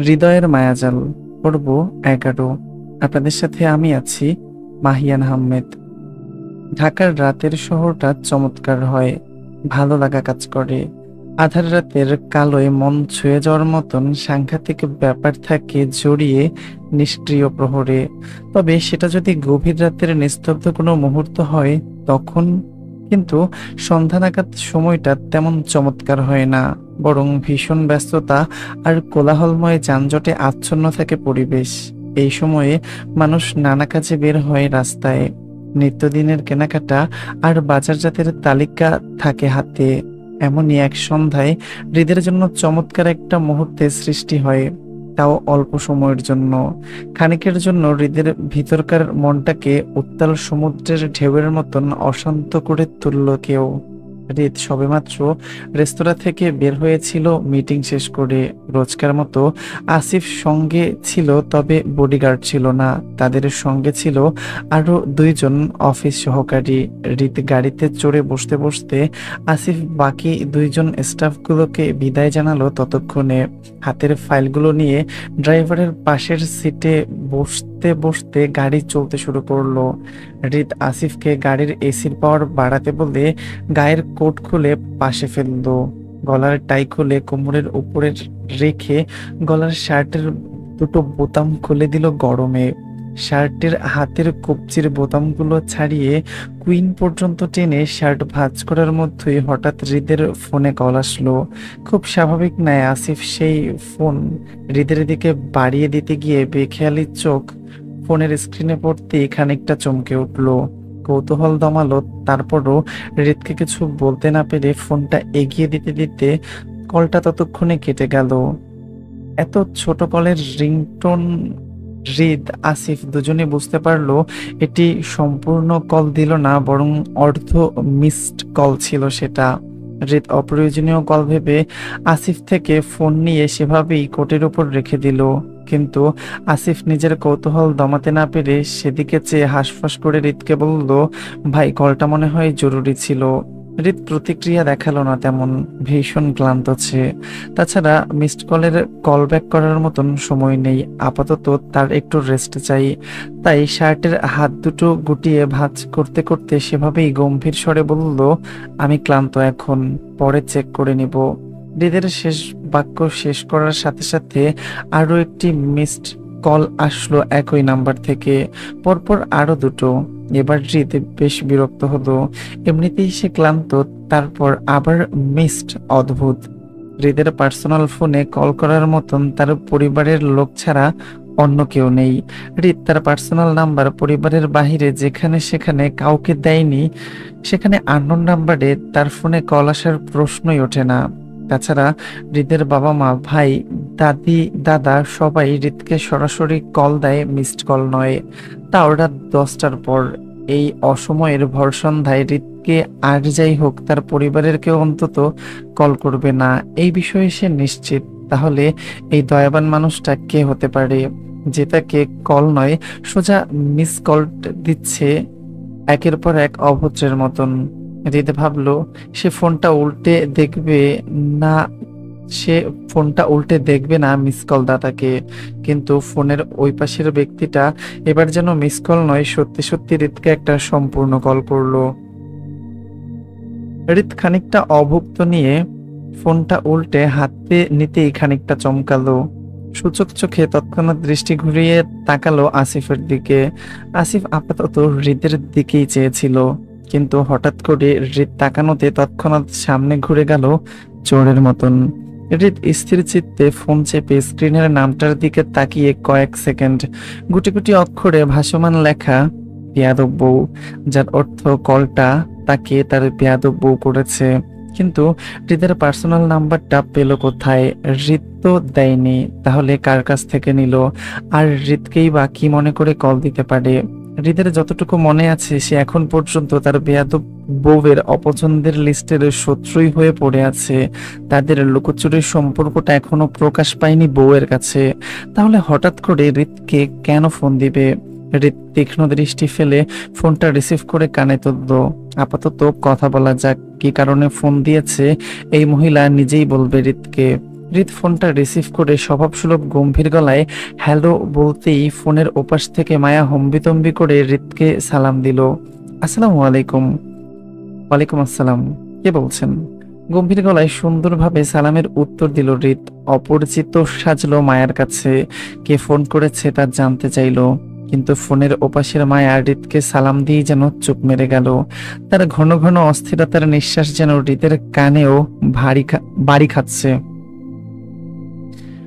হৃদয়ের মায়াজাল পর্ব 11। আপনাদের সাথে আমি আছি মাহিয়ান আহমেদ। ঢাকার রাতের শহরটা চমৎকার হয়, ভালো লাগা কাজ করে। আধার রাতের কালোয় মন ছুঁয়ে যাওয়ার মতন সাংঘাতিক ব্যাপার থাকে জড়িয়ে নিষ্ক্রিয় প্রহরে। তবে সেটা যদি গভীর রাতের নিস্তব্ধ কোনো মুহূর্ত হয় তখন কিন্তু সন্ধ্যা নাগাদ সময়টা তেমন চমৎকার হয় না, বরং ভীষণ ব্যস্ততা আর কোলাহলময় যানজটে আচ্ছন্ন থাকে পরিবেশ। এই সময়ে মানুষ নানা কাজে বের হয় রাস্তায়, নিত্যদিনের কেনাকাটা আর বাজারজাতের তালিকা থাকে হাতে। এমনই এক সন্ধ্যায় হৃদের জন্য চমৎকার একটা মুহূর্তের সৃষ্টি হয়, তাও অল্প সময়ের জন্য। খানিকের জন্য হৃদের ভিতরকার মনটাকে উত্তাল সমুদ্রের ঢেউয়ের মতন অশান্ত করে তুলল কেউ। হৃদ সবেমাত্র রেস্তোরাঁ থেকে বের হয়েছিল মিটিং শেষ করে। রোজকার মতো আসিফ সঙ্গে ছিল, তবে বডিগার্ড ছিল না। তাদের সঙ্গে ছিল আরো দুইজন অফিস সহকারী। হৃদ গাড়িতে চড়ে বসতে বসতে আসিফ বাকি দুইজন স্টাফগুলোকে বিদায় জানালো। ততক্ষণে হাতের ফাইলগুলো নিয়ে ড্রাইভারের পাশের সিটে বসতে বসতে গাড়ি চলতে শুরু করলো। হৃদ আসিফকে গাড়ির এসির পাওয়ার বাড়াতে বলে গায়ের কোট খুলে পাশে ফেললো। গলার টাই খুলে কোমরের উপরে রেখে গলার শার্টের দুটো বোতাম খুলে দিল গরমে। শার্টের হাতের কবজির বোতামগুলো ছাড়িয়ে কুইন পর্যন্ত টেনে শার্ট ভাঁজ করার মধ্যেই হঠাৎ হৃদের ফোনে কল আসলো। খুব স্বাভাবিক নয়, আসিফ সেই ফোন হৃদের দিকে বাড়িয়ে দিতে গিয়ে বেখেয়ালি চোখ ফোনের স্ক্রিনে পড়তেই খানিকটা চমকে উঠলো, কৌতূহল দমালো। তারপরও হৃদকে কিছু বলতে না পেরে ফোনটা এগিয়ে দিতে দিতে কলটা ততক্ষণে কেটে গেল। এত ছোট কলের রিংটোন হৃদ আসিফ দুজনে বুঝতে পারলো এটি সম্পূর্ণ কল দিল না, বরং অর্ধ মিসড কল ছিল সেটা। হৃদ অপ্রয়োজনীয় কল ভেবে আসিফ থেকে ফোন নিয়ে সেভাবেই কোটের উপর রেখে দিল। কিন্তু আসিফ নিজের কৌতূহল দমাতে না পেরে সেদিকে চেয়ে হাঁসফাঁস করে হৃদকে বলল, ভাই কলটা মনে হয় জরুরি ছিল। হৃদ প্রতিক্রিয়া দেখালো না তেমন, ভীষণ ক্লান্ত সে। তাছাড়া মিসড কলের কল ব্যাক করার মতন সময় নেই, আপাতত তার একটু রেস্ট চাই। তাই শার্টের হাত দুটো গুটিয়ে ভাঁজ করতে করতে সেভাবেই গম্ভীর স্বরে বলল, আমি ক্লান্ত, এখন পরে চেক করে নিব। হৃদের শেষ বাক্য শেষ করার সাথে সাথে আরো একটি মিসড কল আসলো একই নাম্বার থেকে, পরপর আরো দুটো। এবার হৃদ বেশ বিরক্ত হলো, এমনিতেই সে ক্লান্ত, তারপর আবার মিসড। অদ্ভুত, হৃদের পার্সোনাল ফোনে কল করার মতন তার পরিবারের লোক ছাড়া অন্য কেউ নেই। হৃদ তার পার্সোনাল নাম্বার পরিবারের বাহিরে যেখানে সেখানে কাউকে দেয়নি, সেখানে আননোন নাম্বারে তার ফোনে কল আসার প্রশ্নই ওঠে না। তাছাড়া হৃদের বাবা মা, ভাই, দাদি, দাদা সবাই হৃদকে সরাসরি কল দেয়, মিসড কল নয়। তা ওরা 10টার পর। এই অসময়ের ভর সন্ধ্যায় হৃদকে আর যাই হোক তার পরিবারের কেউ অন্তত কল করবে না, এই বিষয়ে সে নিশ্চিত। তাহলে এই দয়াবান মানুষটা কে হতে পারে যে তাকে কল নয় সোজা মিস কল দিচ্ছে একের পর এক অভদ্রের মতন? হৃদ ভাবলো সে ফোনটা উল্টে দেখবে না, সে ফোনটা উল্টে দেখবে না মিস কল দাতাকে। কিন্তু ফোনের ওই পাশের ব্যক্তিটা এবার যেন মিস কল নয়, সত্যি সত্যি হৃদকে একটা সম্পূর্ণ কল করলো। হৃদ খানিকটা অভুক্ত নিয়ে ফোনটা উল্টে হাতে নিতেই খানিকটা চমকালো। সূচক চোখে তৎক্ষণাৎ দৃষ্টি ঘুরিয়ে তাকালো আসিফের দিকে। আসিফ আপাতত হৃদের দিকেই চেয়েছিল, কিন্তু হঠাৎ করে হৃদ তাকানোতে তৎক্ষণাৎ সামনে ঘুরে গেল চোরের মতন। হৃদ স্থির চিত্তে ফোন চেপে স্ক্রিনের নামটার দিকে তাকিয়ে কয়েক সেকেন্ড গুটি গুটি অক্ষরে ভাসমান লেখা বেয়াদব বউ, যার অর্থ কলটা তাকে তার বেয়াদব বউ করেছে। কিন্তু হৃদের পার্সোনাল নাম্বারটা পেল কোথায়? হৃদ তো দেয়নি, তাহলে কার কাছ থেকে নিল? আর হৃদকেই বা কি মনে করে কল দিতে পারে? হৃদের যতটুকু মনে আছে সে এখন পর্যন্ত তার বেয়াদব বউয়ের অপছন্দের লিস্টের শত্রুই হয়ে পড়ে আছে। তাদের লুকোচুরির সম্পর্কটা এখনো প্রকাশ পায়নি বউয়ের কাছে। তাহলে হঠাৎ করে হৃদকে কেন ফোন দিবে? হৃদ তীক্ষ্ণ দৃষ্টি ফেলে ফোনটা রিসিভ করে কানে তুলল। আপাতত কথা বলা যাক, কি কারণে ফোন দিয়েছে এই মহিলা নিজেই বলবে হৃদকে। হৃদ ফোনটা রিসিভ করে স্বভাবসুলভ গম্ভীর গলায় হ্যালো বলতেই ফোনের ওপাশ থেকে মায়া হম্বিতম্বি করে হৃদকে সালাম দিল। আসসালামু আলাইকুম। ওয়ালাইকুম আসসালাম। কে বলছেন? গম্ভীর গলায় সুন্দরভাবে সালামের উত্তর দিল হৃদ। অপরিচিত সাজলো মায়ার কাছে। কে ফোন করেছে তা জানতে চাইলো, কিন্তু ফোনের ওপাশের মায়া হৃদকে সালাম দিয়ে যেন চুপ মেরে গেল। তার ঘন ঘন অস্থিরতার নিঃশ্বাস যেন হৃদের কানেও বাড়ি খাচ্ছে।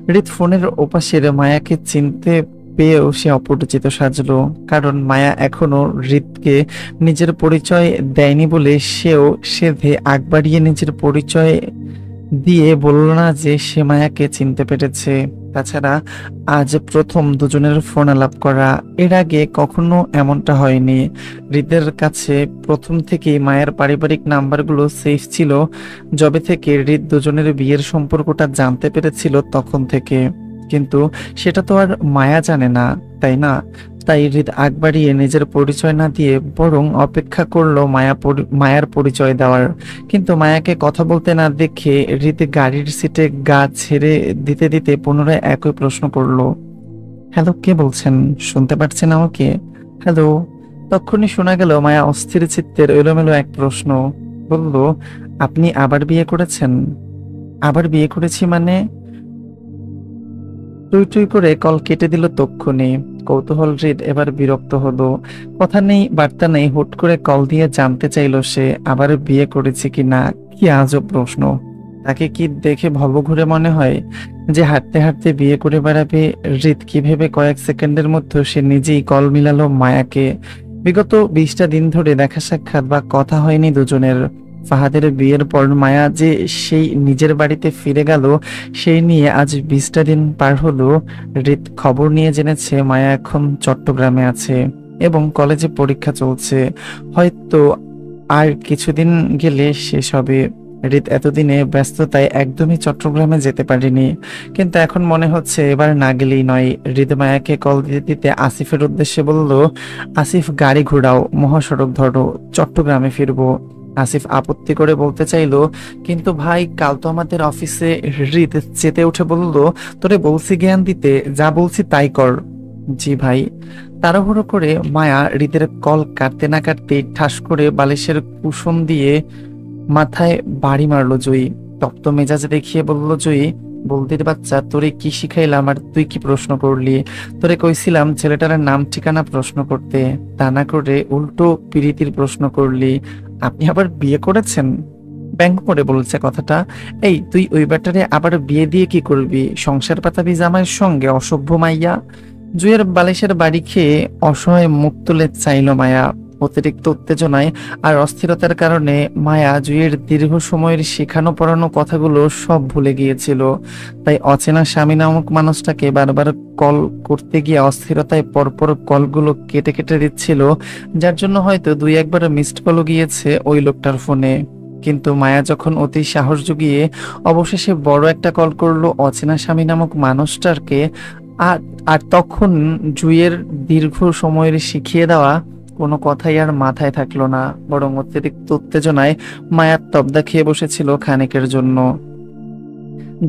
হৃদ ফোনের ওপাশের মায়াকে চিনতে পেয়েও সে অপরিচিত সাজলো, কারণ মায়া এখনো হৃদকে নিজের পরিচয় দেয়নি বলে সেও সেধে আগ বাড়িয়ে নিজের পরিচয় দিয়ে বলল না যে সে মায়াকে চিনতে পেরেছে। তাছাড়া আজ প্রথম দুজনের ফোন আলাপ করা, এর আগে কখনো এমনটা হয়নি। হৃদের কাছে প্রথম থেকেই মায়ের পারিবারিক নাম্বারগুলো সেফ ছিল, যবে থেকে হৃদ দুজনের বিয়ের সম্পর্কটা জানতে পেরেছিল তখন থেকে। কিন্তু সেটা তো আর মায়া জানে না, তাই না? তাই হৃদ আগ বাড়িয়ে নিজের পরিচয় না দিয়ে বরং অপেক্ষা করলো মায়ার পরিচয় দেওয়ার। কিন্তু মায়াকে কথা বলতে না দেখে হৃদ গাড়ির সিটে গা ছেড়ে দিতে দিতে পুনরায় একই প্রশ্ন করলো। হ্যালো, কে বলছেন? শুনতে পাচ্ছেন আমাকে? হ্যালো। তখনই শোনা গেল মায়া অস্থির চিত্তের এলোমেলো এক প্রশ্ন। বলল, আপনি আবার বিয়ে করেছেন? আবার বিয়ে করেছি মানে? টুই টুই করে কল কেটে দিল তক্ষুনি। কৌতূহল হৃদ এবার বিরক্ত হলো। কথা নেই বার্তা নেই, হুট করে কল দিয়ে জানতে চাইলো সে আবার বিয়ে করেছে কি না। কি আজব প্রশ্ন! তাকে কি দেখে ভবঘুরে মনে হয় যে হাঁটতে হাঁটতে বিয়ে করে বেড়াবে? হৃদ কি ভেবে কয়েক সেকেন্ডের মধ্যে সে নিজেই কল মিলালো মায়াকে। বিগত 20টা দিন ধরে দেখা সাক্ষাৎ বা কথা হয়নি দুজনের। ফাহাদের বিয়ের পর মায়া যে সেই নিজের বাড়িতে ফিরে গেল, সেই নিয়ে আজ 20টা দিন পার হলো। হৃদ খবর নিয়ে জেনেছে মায়া এখন চট্টগ্রামে আছে এবং কলেজে পরীক্ষা চলছে। হয়তো আর কিছুদিন গেলে শেষ হবে। হৃদ এতদিনে ব্যস্ততায় একদমই চট্টগ্রামে যেতে পারেনি, কিন্তু এখন মনে হচ্ছে এবার না গেলেই নয়। হৃদ মায়াকে কল দিতে দিতে আসিফের উদ্দেশ্যে বলল, আসিফ গাড়ি ঘোরাও, মহাসড়ক ধরো, চট্টগ্রামে ফিরবো। আসিফ আপত্তি করে বলতে চাইলো, কিন্তু ভাই কাল তো আমাদের অফিসে। হৃদ চেতে উঠে বলল, তোরে বলছি জ্ঞান দিতে, যা বলছি তাই কর। জি ভাই। তাড়াহুড়ো করে মায়া হৃদের কল কাটতে না কাটতেই ঠাস করে বালিশের কুশন দিয়ে মাথায় বাড়ি মারলো জয়ী। তপ্ত মেজাজে দেখিয়ে বলল জয়ী, বলদির বাচ্চা, তোরে কি শিখাইলাম আর তুই কি প্রশ্ন করলি? তোরে কইছিলাম ছেলেটার নাম ঠিকানা প্রশ্ন করতে, তা না করে উল্টো পিরিতির প্রশ্ন করলি। আপনি আবার বিয়ে করেছেন? ব্যাংক করে বলছে কথাটা। এই তুই ওই ব্যাটারে আবার বিয়ে দিয়ে কি করবি? সংসার পাতাবি জামাইয়ের সঙ্গে, অসভ্য মাইয়া। জুয়ের বালিশের বাড়ি খেয়ে অসহায় মুখ তুলে চাইল মায়া। অতিরিক্ত উত্তেজনায় আর অস্থিরতার কারণে মায়া জুয়ের দীর্ঘ সময়ের শেখানো পড়ানো কথাগুলো সব ভুলে গিয়েছিল। তাই অচেনা স্বামী নামক মানুষটাকে বারবার কল করতে গিয়ে অস্থিরতায় পরপর কলগুলো কেটে কেটে দিচ্ছিল, যার জন্য হয়তো দুই একবার মিসড কলও গিয়েছে ওই লোকটার ফোনে। কিন্তু মায়া যখন অতি সাহস জুগিয়ে অবশেষে বড় একটা কল করলো অচেনা স্বামী নামক মানুষটাকে, আর আর তখন জুয়ের দীর্ঘ সময়ের শিখিয়ে দেওয়া কোনো কথাই আর মাথায় থাকলো না, বরং অতিরিক্ত উত্তেজনায় মায়ার তবদা খেয়ে বসেছিল খানিকের জন্য।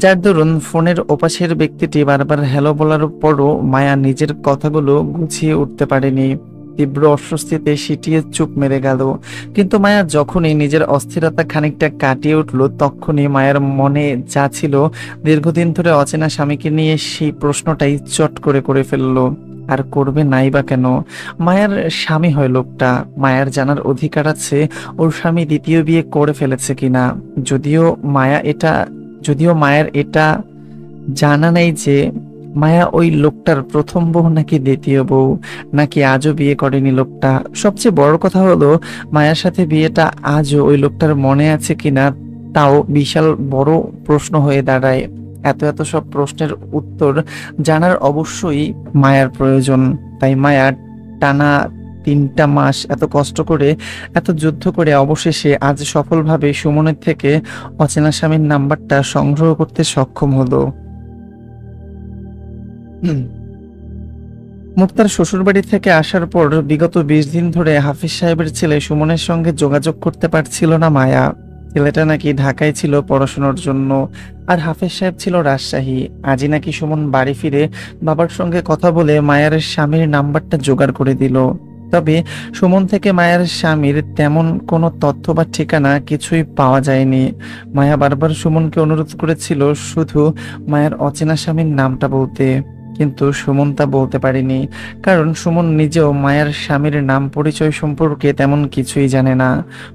যার দরুন ফোনের ওপাশের ব্যক্তিটি বারবার হ্যালো বলার পরও মায়া নিজের কথাগুলো গুছিয়ে উঠতে পারেনি। তীব্র অস্বস্তিতে সিটিয়ে চুপ মেরে গেল। কিন্তু মায়া যখনই নিজের অস্থিরতা খানিকটা কাটিয়ে উঠল, তখনই মায়ের মনে যা ছিল দীর্ঘদিন ধরে অচেনা স্বামীকে নিয়ে সেই প্রশ্নটাই চট করে করে ফেললো। আর করবে নাই বা কেন? মায়ার স্বামী হয় লোকটা, মায়ার জানার অধিকার আছে ওর স্বামী দ্বিতীয় বিয়ে করে ফেলেছে কিনা। যদিও মায়ের এটা জানা নেই যে মায়া ওই লোকটার প্রথম বউ নাকি দ্বিতীয় বউ, নাকি আজও বিয়ে করেনি লোকটা। সবচেয়ে বড় কথা হলো মায়ার সাথে বিয়েটা আজও ওই লোকটার মনে আছে কিনা, তাও বিশাল বড় প্রশ্ন হয়ে দাঁড়ায়। এত এত সব প্রশ্নের উত্তর জানার অবশ্যই মায়ার প্রয়োজন। তাই মায়া টানা 3টা মাস এত কষ্ট করে, এত যুদ্ধ করে অবশেষে আজ সফলভাবে সুমনের থেকে অচেনা স্বামীর নাম্বারটা সংগ্রহ করতে সক্ষম হলো। মুক্তার শ্বশুরবাড়ি থেকে আসার পর বিগত 20 দিন ধরে হাফিজ সাহেবের ছেলে সুমনের সঙ্গে যোগাযোগ করতে পারছিল না মায়া। ছেলেটা নাকি ঢাকায় ছিল পড়াশোনার জন্য, আর হাফেজ সাহেব ছিল রাজশাহী। আজই নাকি সুমন বাড়ি ফিরে বাবার সঙ্গে কথা বলে মায়ের স্বামীর নাম্বারটা জোগাড় করে দিল। তবে সুমন থেকে মায়ের স্বামীর তেমন কোনো তথ্য বা ঠিকানা কিছুই পাওয়া যায়নি। মায়া বারবার সুমনকে অনুরোধ করেছিল শুধু মায়ের অচেনা স্বামীর নামটা বলতে, কিন্তু সুমন তা বলতে পারেনি, কারণ সুমন নিজেও মায়ের স্বামীর নাম পরিচয় সম্পর্কে তেমন কিছুই জানে না।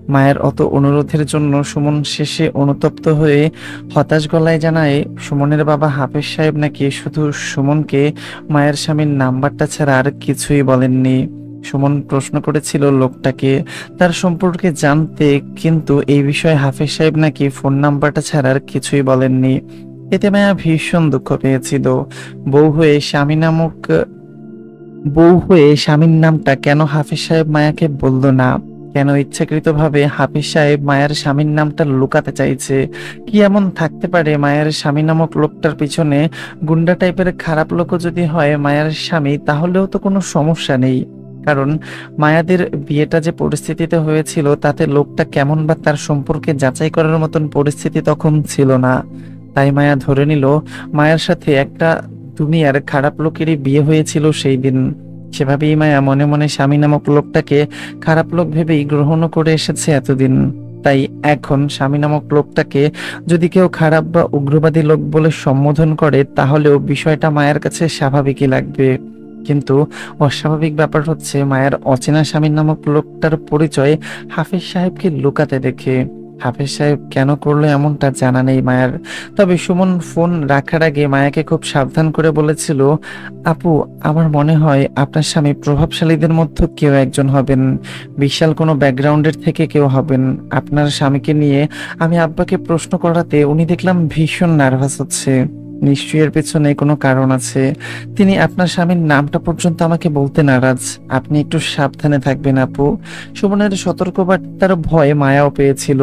মায়ের অত অনুরোধের জন্য সুমন শেষে অনুতপ্ত হয়ে হতাশ গলায় জানায় সুমনের বাবা হাফেজ সাহেব নাকি শুধু সুমনকে মায়ের স্বামীর নাম্বারটা ছাড়া আর কিছুই বলেননি। সুমন প্রশ্ন করেছিল লোকটাকে, তার সম্পর্কে জানতে, কিন্তু এই বিষয়ে হাফেজ সাহেব নাকি ফোন নাম্বারটা ছাড়া আর কিছুই বলেননি। এতে মায়া ভীষণ দুঃখ পেয়েছিল। বউ হয়ে স্বামী নামক বউ হয়ে স্বামীর নামটা কেন হাফিজ সাহেব মায়াকে বলল না? কেন ইচ্ছাকৃতভাবে হাফিজ সাহেব মায়ের স্বামীর নামটা লুকাতে চাইছে? কি এমন থাকতে পারে মায়ের স্বামী নামক লোকটার পিছনে? গুন্ডা টাইপের খারাপ লোকও যদি হয় মায়ের স্বামী, তাহলেও তো কোনো সমস্যা নেই, কারণ মায়াদের বিয়েটা যে পরিস্থিতিতে হয়েছিল তাতে লোকটা কেমন বা তার সম্পর্কে যাচাই করার মতন পরিস্থিতি তখন ছিল না। তাই মায়া ধরে নিল মায়ের সাথে একটা দুনিয়ার খারাপ লোকেরই বিয়ে হয়েছিল সেই দিন। সেভাবেই মায়া মনে মনে স্বামী নামক লোকটাকে খারাপ লোক ভেবেই গ্রহণ করে এসেছে এতদিন। তাই এখন স্বামী নামক লোকটাকে যদি কেউ খারাপ বা উগ্রবাদী লোক বলে সম্বোধন করে, তাহলেও বিষয়টা মায়ের কাছে স্বাভাবিকই লাগবে। কিন্তু অস্বাভাবিক ব্যাপার হচ্ছে মায়ের অচেনা স্বামী নামক লোকটার পরিচয় হাফিজ সাহেবকে লুকাতে দেখে। হাফিজ সাহেব কেন করলো এমনটা জানা নেই মায়ের। তবে সুমন ফোন রাখার আগে মায়াকে খুব সাবধান করে বলেছিল, আপু, আমার মনে হয় আপনার স্বামী প্রভাবশালীদের মধ্যে কেউ একজন হবেন, বিশাল কোনো ব্যাকগ্রাউন্ডের থেকে কেউ হবেন। আপনার স্বামীকে নিয়ে আমি আব্বাকে প্রশ্ন করাতে উনি দেখলাম ভীষণ নার্ভাস হচ্ছে। নিশ্চয়ই এর পেছনে কোনো কারণ আছে। তিনি আপনার স্বামীর নামটা পর্যন্ত আমাকে বলতে নারাজ। আপনি একটু সাবধানে থাকবেন আপু। সুমনের সতর্কবার্তার ভয়ে মায়াও পেয়েছিল।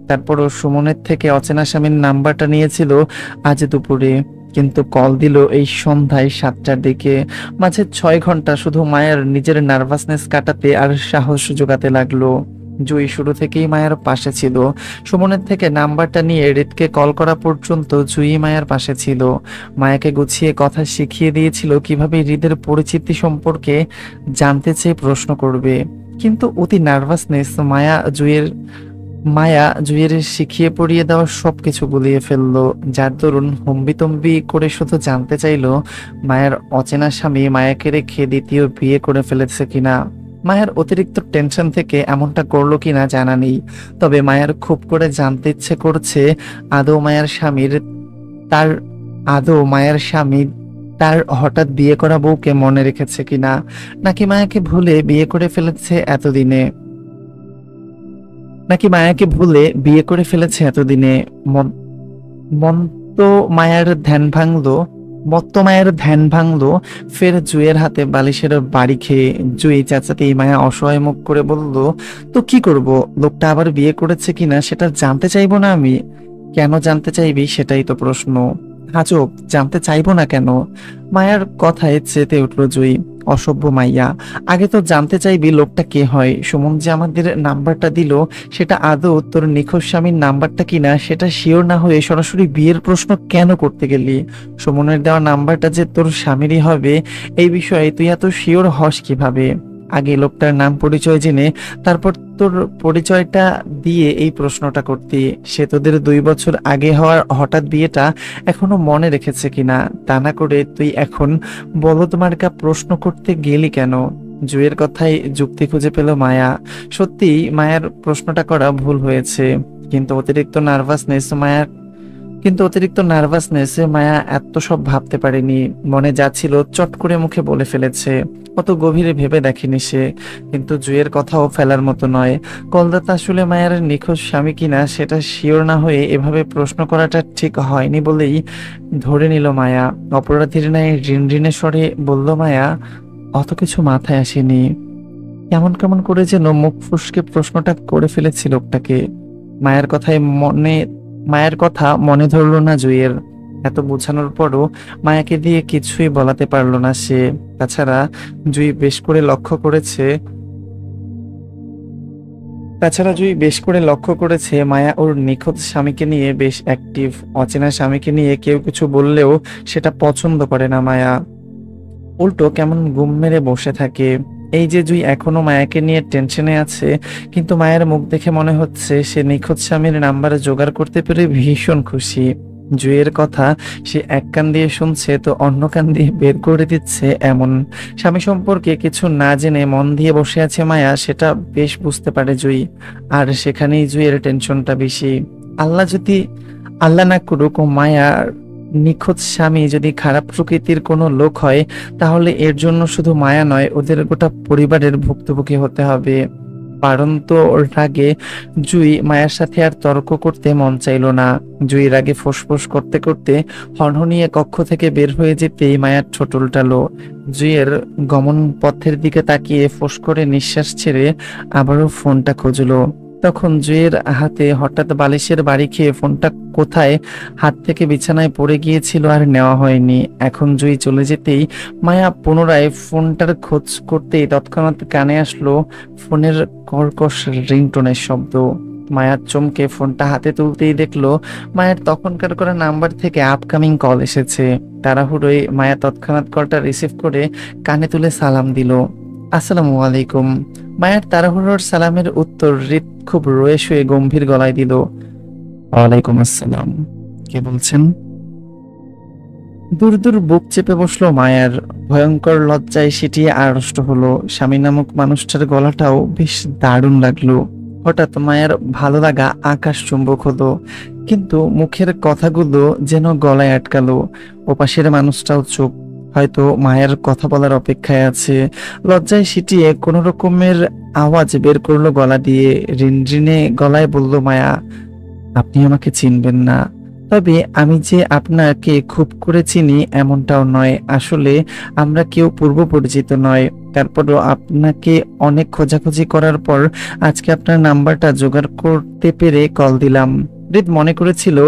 তারপরও সুমনের থেকে অচেনা স্বামীর নাম্বারটা নিয়েছিল আজ দুপুরে, কিন্তু কল দিল এই সন্ধ্যায় 7টার দিকে। মাঝে 6 ঘন্টা শুধু মায়ের নিজের নার্ভাসনেস কাটাতে আর সাহস জোগাতে লাগলো। জুই শুরু থেকেই মায়ের পাশে ছিল। সুমনের থেকে নাম্বারটা নিয়ে রিতকে কল করা পর্যন্ত জুই মায়ের পাশে ছিল। মায়াকে গুছিয়ে কথা শিখিয়ে দিয়েছিল কিভাবে হৃদের পরিচিতি সম্পর্কে জানতে চেয়ে প্রশ্ন করবে। কিন্তু অতি নার্ভাসনেস মায়া জুয়ের শিখিয়ে পড়িয়ে দেওয়া সবকিছু গুলিয়ে ফেললো, যার দরুন হম্বিতম্বি করে শুধু জানতে চাইলো মায়ের অচেনা স্বামী মায়াকে রেখে দ্বিতীয় বিয়ে করে ফেলেছে কিনা। মায়ের অতিরিক্ত টেনশন থেকে এমনটা করলো কিনা জানা নেই, তবে মায়ের খুব করে জানতে ইচ্ছে করছে আদৌ মায়ের স্বামীর তার আদৌ মায়ের স্বামী তার হঠাৎ বিয়ে করা বউকে মনে রেখেছে কিনা, নাকি মায়াকে ভুলে বিয়ে করে ফেলেছে এতদিনে নাকি মায়াকে ভুলে বিয়ে করে ফেলেছে এতদিনে। মন- মন্ত মায়ের ধ্যান ভাঙলো মত্ত মায়ের ধ্যান ভাঙলো ফের জুয়ের হাতে বালিশের বাড়ি খেয়ে। জুই চাচাতেই মায়া অসহায় মুখ করে বলল, তো কি করব, লোকটা আবার বিয়ে করেছে কিনা সেটা জানতে চাইবো না আমি? কেন জানতে চাইবি সেটাই তো প্রশ্ন। আজব, জানতে চাইবো না কেন? মায়ার কথায় চেতে উঠলো জুই। অসভ্য মাইয়া, আগে তো জানতে চাইবি লোকটা কে হয়। সুমন যে আমাদের নাম্বারটা দিল সেটা আদৌ তোর নিখোঁজ স্বামীর নাম্বারটা কিনা সেটা শিওর না হয়ে সরাসরি বিয়ের প্রশ্ন কেন করতে গেলি? সুমনের দেওয়া নাম্বারটা যে তোর স্বামীরই হবে এই বিষয়ে তুই এত শিওর হস কিভাবে? আগে লোকটার নাম পরিচয় জেনে তারপর তোর পরিচয়টা দিয়ে এই প্রশ্নটা করতি। সে তোদের 2 বছর আগে হওয়ার হঠাৎ বিয়েটা এখনো মনে রেখেছে কিনা, তা না করে তুই এখন বলদ মার্কা প্রশ্ন করতে গেলি কেন? জুয়ের কথাই যুক্তি খুঁজে পেল মায়া। সত্যি মায়ের প্রশ্নটা করা ভুল হয়েছে, কিন্তু অতিরিক্ত নার্ভাসনেসে মায়া এত সব ভাবতে পারেনি। মনে যাচ্ছিল চট করে মুখে বলে ফেলেছে, অত গভীরে ভেবে দেখেনি সে। কিন্তু জুয়ের কথাও ফেলার মতো নয়। কলদাতা আসলে মায়ের নিখোঁজ স্বামী কিনা সেটা শিওর না হয়ে এভাবে প্রশ্ন করাটা ঠিক হয়নি বলেই ধরে নিল মায়া। অপরাধীর ন্যায় রিনরিনে স্বরে বলল মায়া, অত কিছু মাথায় আসেনি। কেমন কেমন করে যেন মুখ ফুসকে প্রশ্নটা করে ফেলেছিল লোকটাকে। মায়ের কথা মনে ধরলো না জুইয়ের। এত বোঝানোর পরও মায়াকে দিয়ে কিছুই বলাতে পারলো না সে। তাছাড়া জুই বেশ করে লক্ষ্য করেছে তাছাড়া জুই বেশ করে লক্ষ্য করেছে মায়া ওর নিখোঁজ স্বামীকে নিয়ে বেশ অ্যাক্টিভ। অচেনা স্বামীকে নিয়ে কেউ কিছু বললেও সেটা পছন্দ করে না মায়া, উল্টো কেমন গুম মেরে বসে থাকে। এই যে জুই এখনো মায়াকে নিয়ে টেনশনে আছে, কিন্তু মায়ের মুখ দেখে মনে হচ্ছে সে নিখোঁজ স্বামীর নাম্বার জোগাড় করতে পেরে ভীষণ খুশি। জুইয়ের কথা সে এক কান দিয়ে শুনছে তো অন্য কান দিয়ে বের করে দিচ্ছে এমন। স্বামী সম্পর্কে কিছু না জেনে মন দিয়ে বসে আছে মায়া, সেটা বেশ বুঝতে পারে জুই। আর সেখানেই জুইয়ের টেনশনটা বেশি। আল্লাহ যদি আল্লাহ না করুক ও মায়ার নিখোঁজ স্বামী যদি খারাপ প্রকৃতির কোনো লোক হয়, তাহলে এর জন্য শুধু মায়া নয়, ওদের গোটা পরিবারের ভুক্তভোগী হতে হবে। বাড়ন্ত রাগে জুই মায়ের সাথে আর তর্ক করতে মন চাইল না। জুই রাগে ফোঁসফোঁস করতে করতে হনহনিয়ে কক্ষ থেকে বের হয়ে যেতেই মায়ার ঠোঁট উল্টালো। জুইয়ের গমন পথের দিকে তাকিয়ে ফোঁস করে নিঃশ্বাস ছেড়ে আবারও ফোনটা খুঁজলো। তখন জুইয়ের হাতে হঠাৎ বালিশের বাড়ি খেয়ে ফোনটা কোথায় হাত থেকে বিছানায় পড়ে গিয়েছিল আর নেওয়া হয়নি। এখন জুই চলে যেতেই মায়া পুনরায় ফোনটার খোঁজ করতেই তৎক্ষণাৎ কানে আসলো ফোনের কর্কশ রিংটোনের শব্দ। মায়ার চমকে ফোনটা হাতে তুলতেই দেখলো মায়ের তখনকার করা নাম্বার থেকে আপকামিং কল এসেছে। তাড়াহুড়োয় মায়া তৎক্ষণাৎ কলটা রিসিভ করে কানে তুলে সালাম দিল। আসসালামু আলাইকুম। মায়ের তাড়াহুড়োর সালামের উত্তর হৃদ খুব রয়ে শুয়ে গম্ভীর গলায় দিল, ওয়ালাইকুম আসসালাম। কে বলছেন? দূর দূর বুক চেপে বসলো মায়ার। ভয়ঙ্কর লজ্জায় সিটিয়ে আড়ষ্ট হলো। স্বামী নামক মানুষটার গলাটাও বেশ দারুণ লাগলো। হঠাৎ মায়ের ভালো লাগা আকাশ চুম্বক হলো, কিন্তু মুখের কথাগুলো যেন গলায় আটকালো। ওপাশের মানুষটাও চুপ, হয়তো মায়ের কথা বলার অপেক্ষায় আছে। লজ্জায় সিটিয়ে কোন রকমের আওয়াজ বের করলো গলা দিয়ে। রিনরিনে গলায় বলল, মায়া, আপনি আমাকে চিনবেন না, তবে আমি যে আপনাকে খুব করে চিনি এমনটাও নয়। আসলে আমরা কেউ পূর্ব পরিচিত নয়, তারপরও আপনাকে অনেক খোঁজাখুঁজি করার পর আজকে আপনার নাম্বারটা জোগাড় করতে পেরে কল দিলাম। হৃদ মনে করেছিল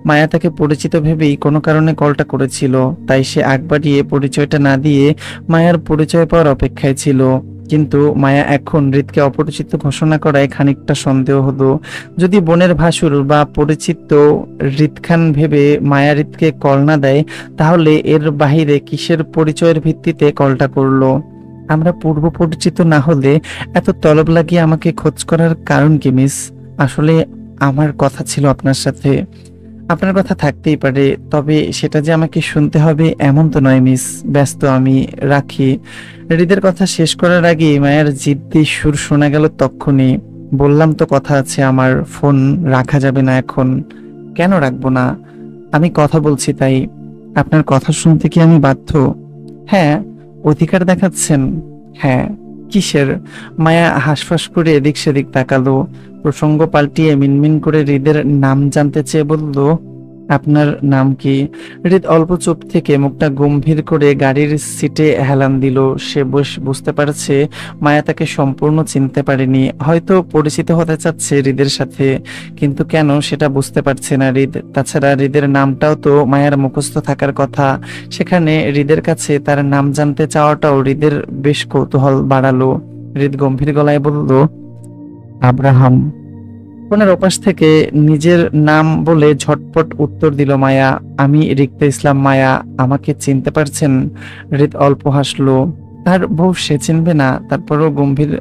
মায়া তাকে পরিচিত ভেবেই কোনো কারণে কলটা করেছিল, তাই সে আগ বাড়িয়ে পরিচয়টা না দিয়ে মায়ার পরিচয় পাওয়ার অপেক্ষায় ছিল। কিন্তু মায়া এখন হৃদকে অপরিচিত ঘোষণা করায় খানিকটা সন্দেহ হলো। যদি বোনের ভাসুর বা পরিচিত হৃদ খান ভেবে মায়া হৃদকে কল না দেয়, তাহলে এর বাহিরে কিসের পরিচয়ের ভিত্তিতে কলটা করলো? আমরা পূর্ব পরিচিত না হলে এত তলব লাগিয়ে আমাকে খোঁজ করার কারণ কি মিস? আসলে আমার কথা ছিল আপনার সাথে। আপনার কথা থাকতেই পারে, তবে সেটা যে আমাকে শুনতে হবে এমন তো নয় মিস। ব্যস্ত আমি, রাখি। হৃদের কথা শেষ করার আগেই মায়ের জিদ্দি সুর শোনা গেল তক্ষুনি। বললাম তো কথা আছে আমার, ফোন রাখা যাবে না এখন। কেন রাখবো না? আমি কথা বলছি তাই। আপনার কথা শুনতে কি আমি বাধ্য? হ্যাঁ। অধিকার দেখাচ্ছেন? হ্যাঁ। কিসের? মায়া হাঁসফাঁস করে এদিক সেদিক তাকালো। প্রসঙ্গ পাল্টিয়ে মিনমিন করে হৃদের নাম জানতে চেয়ে বলল, আপনার নাম কি? হৃদ অল্প চুপ থেকে মুখটা গম্ভীর করে গাড়ির সিটে হেলান দিল। সে বুঝতে পারছে মায়া তাকে সম্পূর্ণ চিনতে পারেনি, হয়তো পরিচিত হতে চাচ্ছে হৃদের সাথে, কিন্তু কেন সেটা বুঝতে পারছে না হৃদ। তাছাড়া হৃদের নামটাও তো মায়ার মুখস্থ থাকার কথা। সেখানে হৃদের কাছে তার নাম জানতে চাওয়াটাও হৃদের বেশ কৌতূহল বাড়ালো। হৃদ গম্ভীর গলায় বলল, আব্রাহাম। ফোনের ওপাশ থেকে নিজের নাম বলে ঝটপট উত্তর দিল মায়া, আমি রিক্তা ইসলাম। মায়া, আমাকে চিনতে পারছেন? হৃদ অল্প হাসলো। তার বউ সে চিনবে না? তারপরও গম্ভীর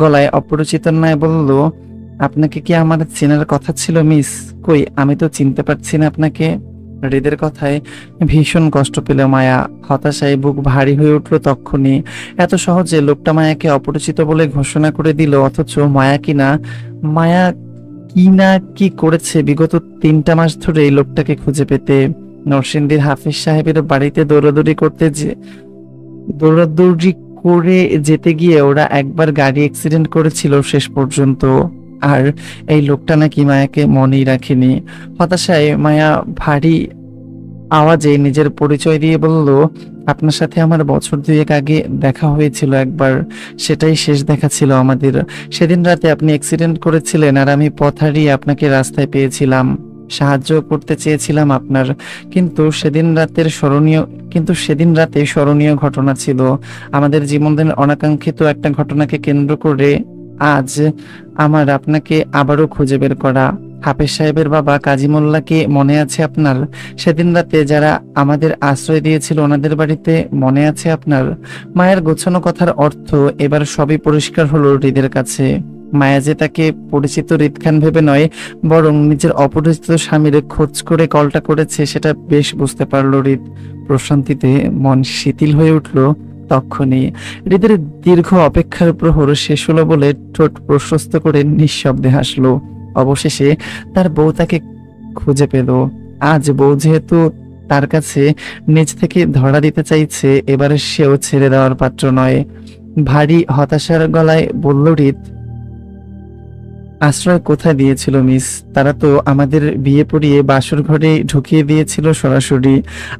গলায় অপরিচিত ন্যায় বলল, আপনাকে কি আমার চেনার কথা ছিল মিস? কই, আমি তো চিনতে পারছি না আপনাকে। হৃদের কথায় ভীষণ কষ্ট পেল মায়া। হতাশায় বুক ভারী হয়ে উঠল তক্ষুনি। এত সহজে লোকটা মায়াকে অপরিচিত বলে ঘোষণা করে দিল, অথচ মায়া কি না কি করেছে বিগত 3টা মাস ধরে এই লোকটাকে খুঁজে পেতে। নরসিংদীর হাফিজ সাহেবের বাড়িতে দৌড়াদৌড়ি করে যেতে গিয়ে ওরা একবার গাড়ি অ্যাক্সিডেন্ট করেছিল শেষ পর্যন্ত। আর এই লোকটা নাকি মায়াকে মনেই রাখেনি। হতাশায় মায়া ভারী আওয়াজে নিজের পরিচয় দিয়ে বলল, আপনার সাথে আমার বছর 2 আগে দেখা হয়েছিল একবার, সেটাই শেষ দেখা ছিল আমাদের। সেদিন রাতে আপনি অ্যাক্সিডেন্ট করেছিলেন আর আমি পথ হারিয়ে আপনাকে রাস্তায় পেয়েছিলাম, সাহায্য করতে চেয়েছিলাম আপনার। কিন্তু সেদিন রাতে স্মরণীয় ঘটনা ছিল। আমাদের জীবনের অনাকাঙ্ক্ষিত একটা ঘটনাকে কেন্দ্র করে আজ আমার আপনাকে আবারও খুঁজে বের করা। হাফেজ সাহেবের বাবা কাজী মোল্লাকে মনে আছে আপনার? সেদিন রাতে যারা আমাদের আশ্রয় দিয়েছিল ওনাদের বাড়িতে মনে আছে আপনার? মায়ের গোছানো কথার অর্থ এবার সবই পরিষ্কার হলো হৃদের কাছে। মায়া যে তাকে পরিচিত হৃদ খান ভেবে নয়, বরং নিজের অপরিচিত স্বামীর খোঁজ করে কলটা করেছে সেটা বেশ বুঝতে পারলো হৃদ। প্রশান্তিতে মন শিথিল হয়ে উঠল তখনই। হৃদের দীর্ঘ অপেক্ষার প্রহর শেষ হলো বলে ঠোঁট প্রশস্ত করে নিঃশব্দে হাসলো। অবশেষে তার বউ তাকে খুঁজে পেল। আজ বউ যেহেতু তার কাছে নিজ থেকে ধরা দিতে চাইছে, এবারে সেও ছেড়ে দেওয়ার পাত্র নয়। ভারী হতাশার গলায় বলল হৃদ, আশ্রয় কোথায় দিয়েছিল মিস? তারা তো আমাদের বিয়ে পড়িয়ে বাসর ঘরে ঢুকিয়ে দিয়েছিল সরাসরি।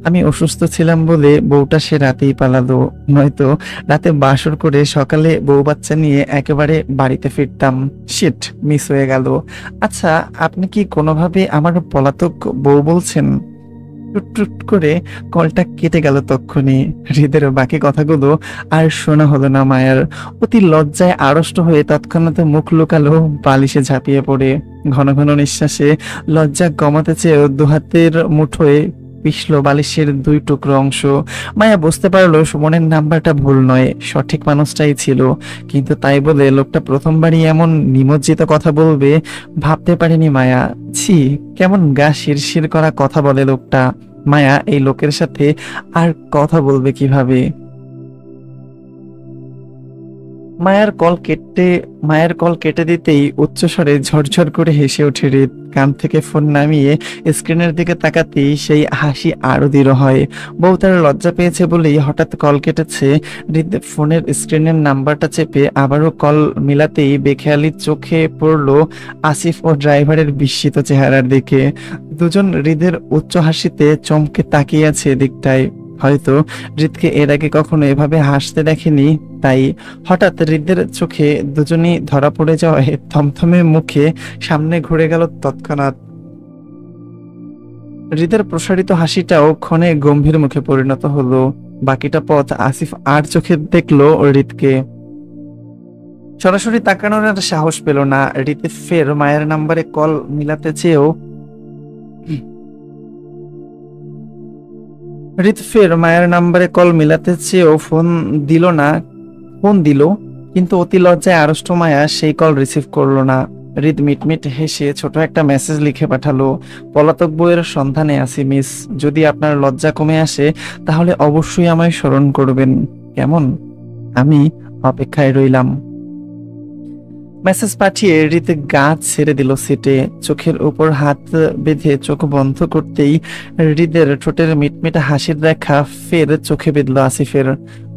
আমি অসুস্থ ছিলাম বলে বউটা সে রাতেই পালালো, নয়তো রাতে বাসর করে সকালে বউ বাচ্চা নিয়ে একেবারে বাড়িতে ফিরতাম। শিট, মিস হয়ে গেল। আচ্ছা, আপনি কি কোনোভাবে আমার পলাতক বউ বলছেন? টুট টুট করে কলটা কেটে গেল তক্ষুনি। হৃদের বাকি কথাগুলো আর শোনা হলো না মায়ার। অতি লজ্জায় আড়ষ্ট হয়ে তৎক্ষণাৎ মুখ লুকালো বালিশে ঝাঁপিয়ে পড়ে। ঘন ঘন নিঃশ্বাসে লজ্জা কমাতে চেয়েও দুহাতের মুঠোয় পিষল বালিশের দুই টুকরো অংশ। মায়া বুঝতে পারলো সুমনের নাম্বারটা ভুল নয়, সঠিক মানুষটাই ছিল। কিন্তু তাই বলে লোকটা প্রথমবারই এমন নিমজ্জিত কথা বলবে ভাবতে পারেনি মায়া। ছি, কেমন গা শিরশির করা কথা বলে লোকটা। মায়া এই লোকের সাথে আর কথা বলবে কিভাবে? মায়ের কল কেটে দিতেই উচ্চস্বরে ঝরঝর করে হেসে ওঠে হৃদ। কান থেকে ফোন নামিয়ে স্ক্রিনের দিকে তাকাতেই সেই হাসি আরো দৃঢ় হয়। বউ তার লজ্জা পেয়েছে বলেই হঠাৎ কল কেটেছে। হৃদ ফোনের স্ক্রিনের নাম্বারটা চেপে আবারও কল মিলাতেই বেখেয়ালি চোখে পড়লো আসিফ ও ড্রাইভারের বিস্মিত চেহারার দিকে। দুজন হৃদের উচ্চ হাসিতে চমকে তাকিয়ে আছে এদিকটায়। হয়তো হৃদকে এর আগে কখনো এভাবে হাসতে দেখেনি, তাই হঠাৎ হৃদের চোখে দুজনই ধরা পড়ে যাওয়ায় থমথমে মুখে সামনে ঘুরে গেল তৎক্ষণাৎ। হৃদের প্রসারিত হাসিটাও ক্ষণে গম্ভীর মুখে পরিণত হলো। বাকিটা পথ আসিফ আর চোখে দেখলো হৃদকে। সরাসরি তাকানোর আর সাহস পেল না। হৃদ ফের মায়ের নাম্বারে কল মিলাতে চেয়েও ফোন দিল, কিন্তু অতি লজ্জায় আড়ষ্ট মায়া সেই কল রিসিভ করলো না। হৃদ মিটমিট হেসে ছোট একটা মেসেজ লিখে পাঠালো, পলাতক বইয়ের সন্ধানে আছি মিস। যদি আপনার লজ্জা কমে আসে তাহলে অবশ্যই আমায় স্মরণ করবেন, কেমন? আমি অপেক্ষায় রইলাম। মেসেজ পাঠিয়ে হৃদ গা ছেড়ে দিল সিটে। চোখের উপর হাত বেঁধে চোখ বন্ধ করতেই হৃদের ঠোঁটের মিটমিটা হাসির রেখা ফের চোখে বিঁধল আসিফের।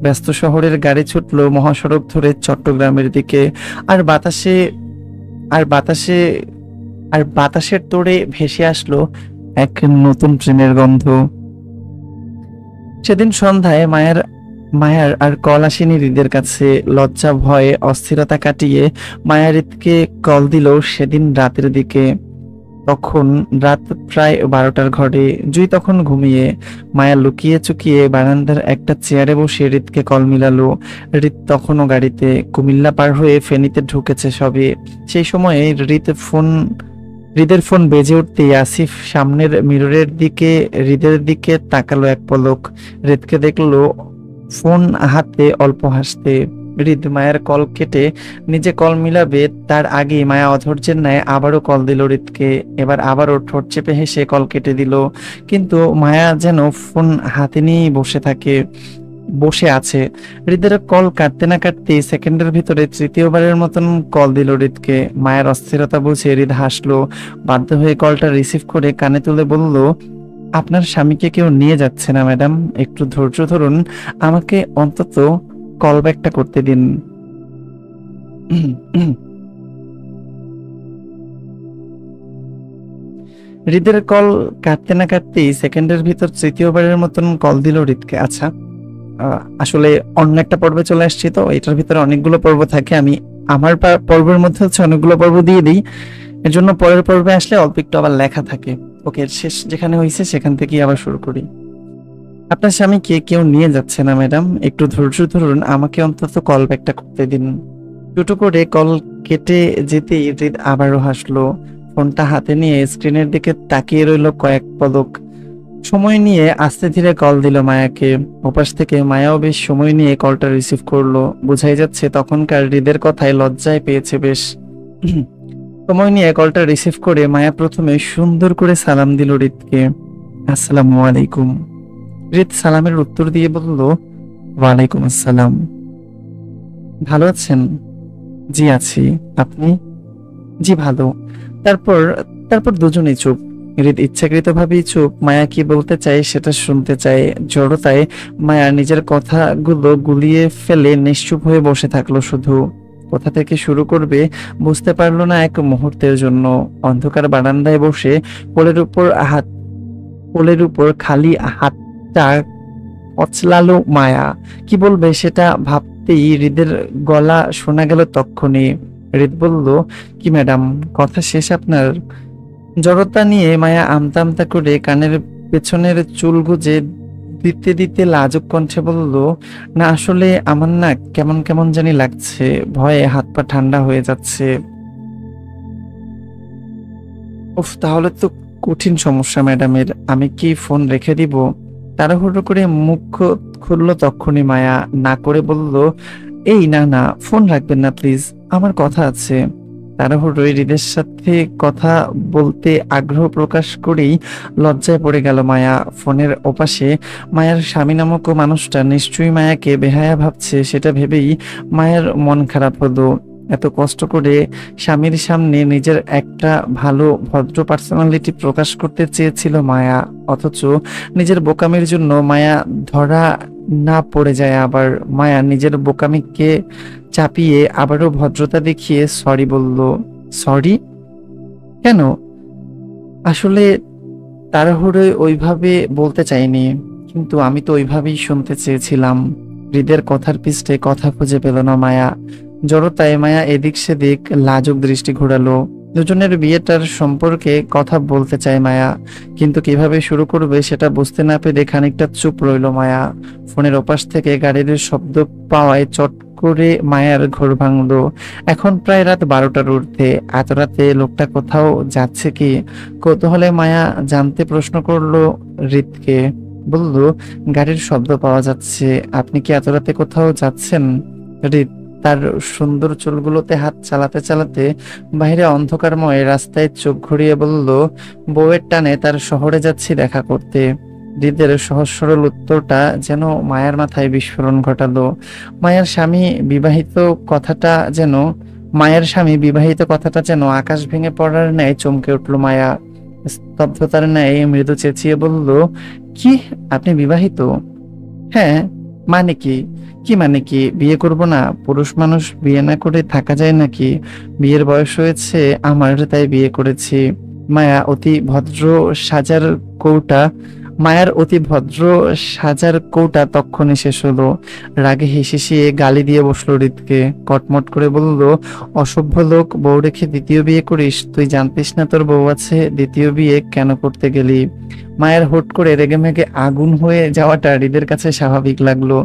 ব্যস্ত শহরের গাড়ি ছুটলো মহাসড়ক ধরে চট্টগ্রামের দিকে। আর বাতাসে আর বাতাসে আর বাতাসের তোড়ে ভেসে আসলো এক নতুন ট্রেনের গন্ধ। সেদিন সন্ধ্যায় মায়ার আর কল আসেনি হৃদের কাছে। লজ্জা ভয়ে অস্থিরতা কাটিয়ে মায়া হৃদকে কল দিল সেদিন রাতের দিকে। তখন রাত প্রায় 12টার ঘরে। জুই তখন ঘুমিয়ে। মায়া লুকিয়ে চুকিয়ে বারান্দার একটা চেয়ারে বসে হৃদকে কল মিলালো। হৃদ তখনও গাড়িতে। কুমিল্লা পার হয়ে ফেনীতে ঢুকেছে সবে। সেই সময়ে হৃদের ফোন বেজে উঠতেই আসিফ সামনের মিররের দিকে হৃদের দিকে তাকালো এক পলক। হৃদকে দেখলো ফোন হাতে অল্প হাসতে। হৃদ মায়ের কল কেটে নিজে কল মিলাবে তার আগেই মায়া অধৈর্যের ন্যায় আবারও কল দিল হৃদকে। এবার আবারও ঠোঁট চেপে হেসে কল কেটে দিল। কিন্তু মায়া যেন ফোন হাতে নিয়েই বসে আছে। হৃদের কল কাটতে না কাটতেই সেকেন্ডের ভিতরে তৃতীয়বারের মতন কল দিল হৃদকে। মায়ের অস্থিরতা বুঝে হৃদ হাসলো। বাধ্য হয়ে কলটা রিসিভ করে কানে তুলে বলল, আপনার স্বামীকে কেউ নিয়ে যাচ্ছে না ম্যাডাম, একটু ধৈর্য ধরুন, আমাকে অন্তত কল ব্যাকটা করতে দিন। হৃদের কল কাটতে না কাটতেই সেকেন্ডের ভিতর তৃতীয়বারের মতন কল দিল হৃদকে। আচ্ছা, আসলে অন্য একটা পর্বে চলে আসছি, তো এটার ভিতরে অনেকগুলো পর্ব থাকে। আমি আমার পর্বের মধ্যে হচ্ছে অনেকগুলো পর্ব দিয়ে দিই, এর জন্য পরের পর্বে আসলে অল্প একটু আবার লেখা থাকে। ওকে, শেষ যেখানে হয়েছে সেখান থেকেই আবার শুরু করি। আপনার স্বামীকে কেউ নিয়ে যাচ্ছে না ম্যাডাম, একটু ধৈর্য ধরুন, আমাকে অন্তত কল ব্যাকটা করতে দিন। টুটু করে কল কেটে যেতেই হৃদ আবারও হাসলো। ফোনটা হাতে নিয়ে স্ক্রিনের দিকে তাকিয়ে রইল কয়েক পলক। সময় নিয়ে আস্তে ধীরে কল দিল মায়াকে। ওপাশ থেকে মায়াও বেশ সময় নিয়ে কলটা রিসিভ করলো। বোঝাই যাচ্ছে তখনকার হৃদের কথায় লজ্জায় পেয়েছে বেশ। সময় নিয়ে কলটা রিসিভ করে মায়া প্রথমে সুন্দর করে সালাম দিল হৃদকে। আসসালামু আলাইকুম। হৃদ সালামের উত্তর দিয়ে বলল, ওয়ালাইকুম আসসালাম। ভালো আছেন? জি আছি। আপনি? জি ভালো। তারপর তারপর দুজনেই চুপ। হৃদ ইচ্ছাকৃতভাবেই চুপ। মায়া কি বলতে চায় সেটা শুনতে চায়। জড়তায় মায়া নিজের কথাগুলো গুলিয়ে ফেলে নিশ্চুপ হয়ে বসে থাকলো শুধু। কোথা থেকে শুরু করবে বুঝতে পারলো না এক মুহূর্তের জন্য। অন্ধকার বারান্দায় বসে কোলের উপর হাত কোলের উপর খালি হাতটা কচলালো মায়া। কি বলবে সেটা ভাবতেই হৃদের গলা শোনা গেল তক্ষুনি। হৃদ বলল, কি ম্যাডাম, কথা শেষ আপনার? জড়তা নিয়ে মায়া আমতা আমতা করে কানের পেছনের চুল গুজে দিতে দিতে লাজুক কণ্ঠে বলল, না আসলে আমার না কেমন কেমন জানি লাগছে, ভয়ে হাত পা ঠান্ডা হয়ে যাচ্ছে। উফ, তাহলে তো কঠিন সমস্যা ম্যাডামের। আমি কি ফোন রেখে দিব? তাড়াহুড়ো করে মুখ খুললো তক্ষুনি মায়া। না করে বলল, এই না না, ফোন রাখবেন না প্লিজ, আমার কথা আছে। তাড়াহুড়োয় হৃদের সাথে কথা বলতে আগ্রহ প্রকাশ করেই লজ্জায় পড়ে গেল মায়া। ফোনের ওপাশে মায়ার স্বামী নামক মানুষটা নিশ্চয়ই মায়াকে বেহায়া ভাবছে, সেটা ভেবেই মায়ের মন খারাপ হলো। এত কষ্ট করে স্বামীর সামনে নিজের একটা ভালো ভদ্র পার্সোনালিটি প্রকাশ করতে চেয়েছিল মায়া, অথচ নিজের বোকামির জন্য মায়া ধরা না পড়ে যায়। আবার মায়া নিজের বোকামিকে চাপিয়ে আবারও ভদ্রতা দেখিয়ে সরি বলল। সরি? কেন? আসলে তাড়াহুড়োয় ওইভাবে বলতে চাইনি, কিন্তু আমি তো ওইভাবেই শুনতে চেয়েছিলাম। হৃদের কথার পিছনে কথা খুঁজে পেল না মায়া। জড়তায় মায়া এদিক সেদিক লাজুক দৃষ্টি ঘোরালো। দুজনের বিয়েটার সম্পর্কে কথা বলতে চায় মায়া, কিন্তু কিভাবে শুরু করবে সেটা বুঝতে না পেরে খানিকটা চুপ রইল মায়া। ফোনের ওপাশ থেকে গাড়ির শব্দ পাওয়ায় চট করে মায়ার ঘোর ভাঙলো। এখন প্রায় রাত 12টার ঊর্ধ্বে। এত রাতে লোকটা কোথাও যাচ্ছে কি? কৌতূহলে মায়া জানতে প্রশ্ন করলো হৃদকে। বলল, গাড়ির শব্দ পাওয়া যাচ্ছে, আপনি কি এত রাতে কোথাও যাচ্ছেন? হৃদ তার সুন্দর চুলগুলোতে হাত চালাতে চালাতে বাইরে অন্ধকারময় রাস্তায় চোখ ঘুরিয়ে বলল, বউয়ের টানে তার শহরে যাচ্ছি দেখা করতে। হৃদের সহজ সরল উত্তরটা যেন মায়ার মাথায় বিস্ফোরণ ঘটালো। মায়ের স্বামী বিবাহিত কথাটা যেন মায়ের স্বামী বিবাহিত কথাটা যেন আকাশ ভেঙে পড়ার ন্যায় চমকে উঠল মায়া। স্তব্ধতার ন্যায় মৃদু চেঁচিয়ে বলল, কি, আপনি বিবাহিত? হ্যাঁ। মানে কি? কি মানে কি? বিয়ে করব না? পুরুষ মানুষ বিয়ে না করে থাকা যায় নাকি? বিয়ের বয়স হয়েছে আমার, তাই বিয়ে করেছি। মায়া অতি ভদ্র সাজার কৌটা মায়ার অতি ভদ্র সাজার কৌটা তক্ষণে শেষ হলো। রাগে হিসিয়ে গালি দিয়ে বসলো হৃদকে। কটমট করে বলল, অসভ্য লোক, বউ রেখে দ্বিতীয় বিয়ে করিস? তুই জানতিস না তোর বউ আছে? দ্বিতীয় বিয়ে কেন করতে গেলি? মায়ের হুট করে রেগেমেগে আগুন হয়ে যাওয়াটা হৃদের কাছে স্বাভাবিক লাগলো।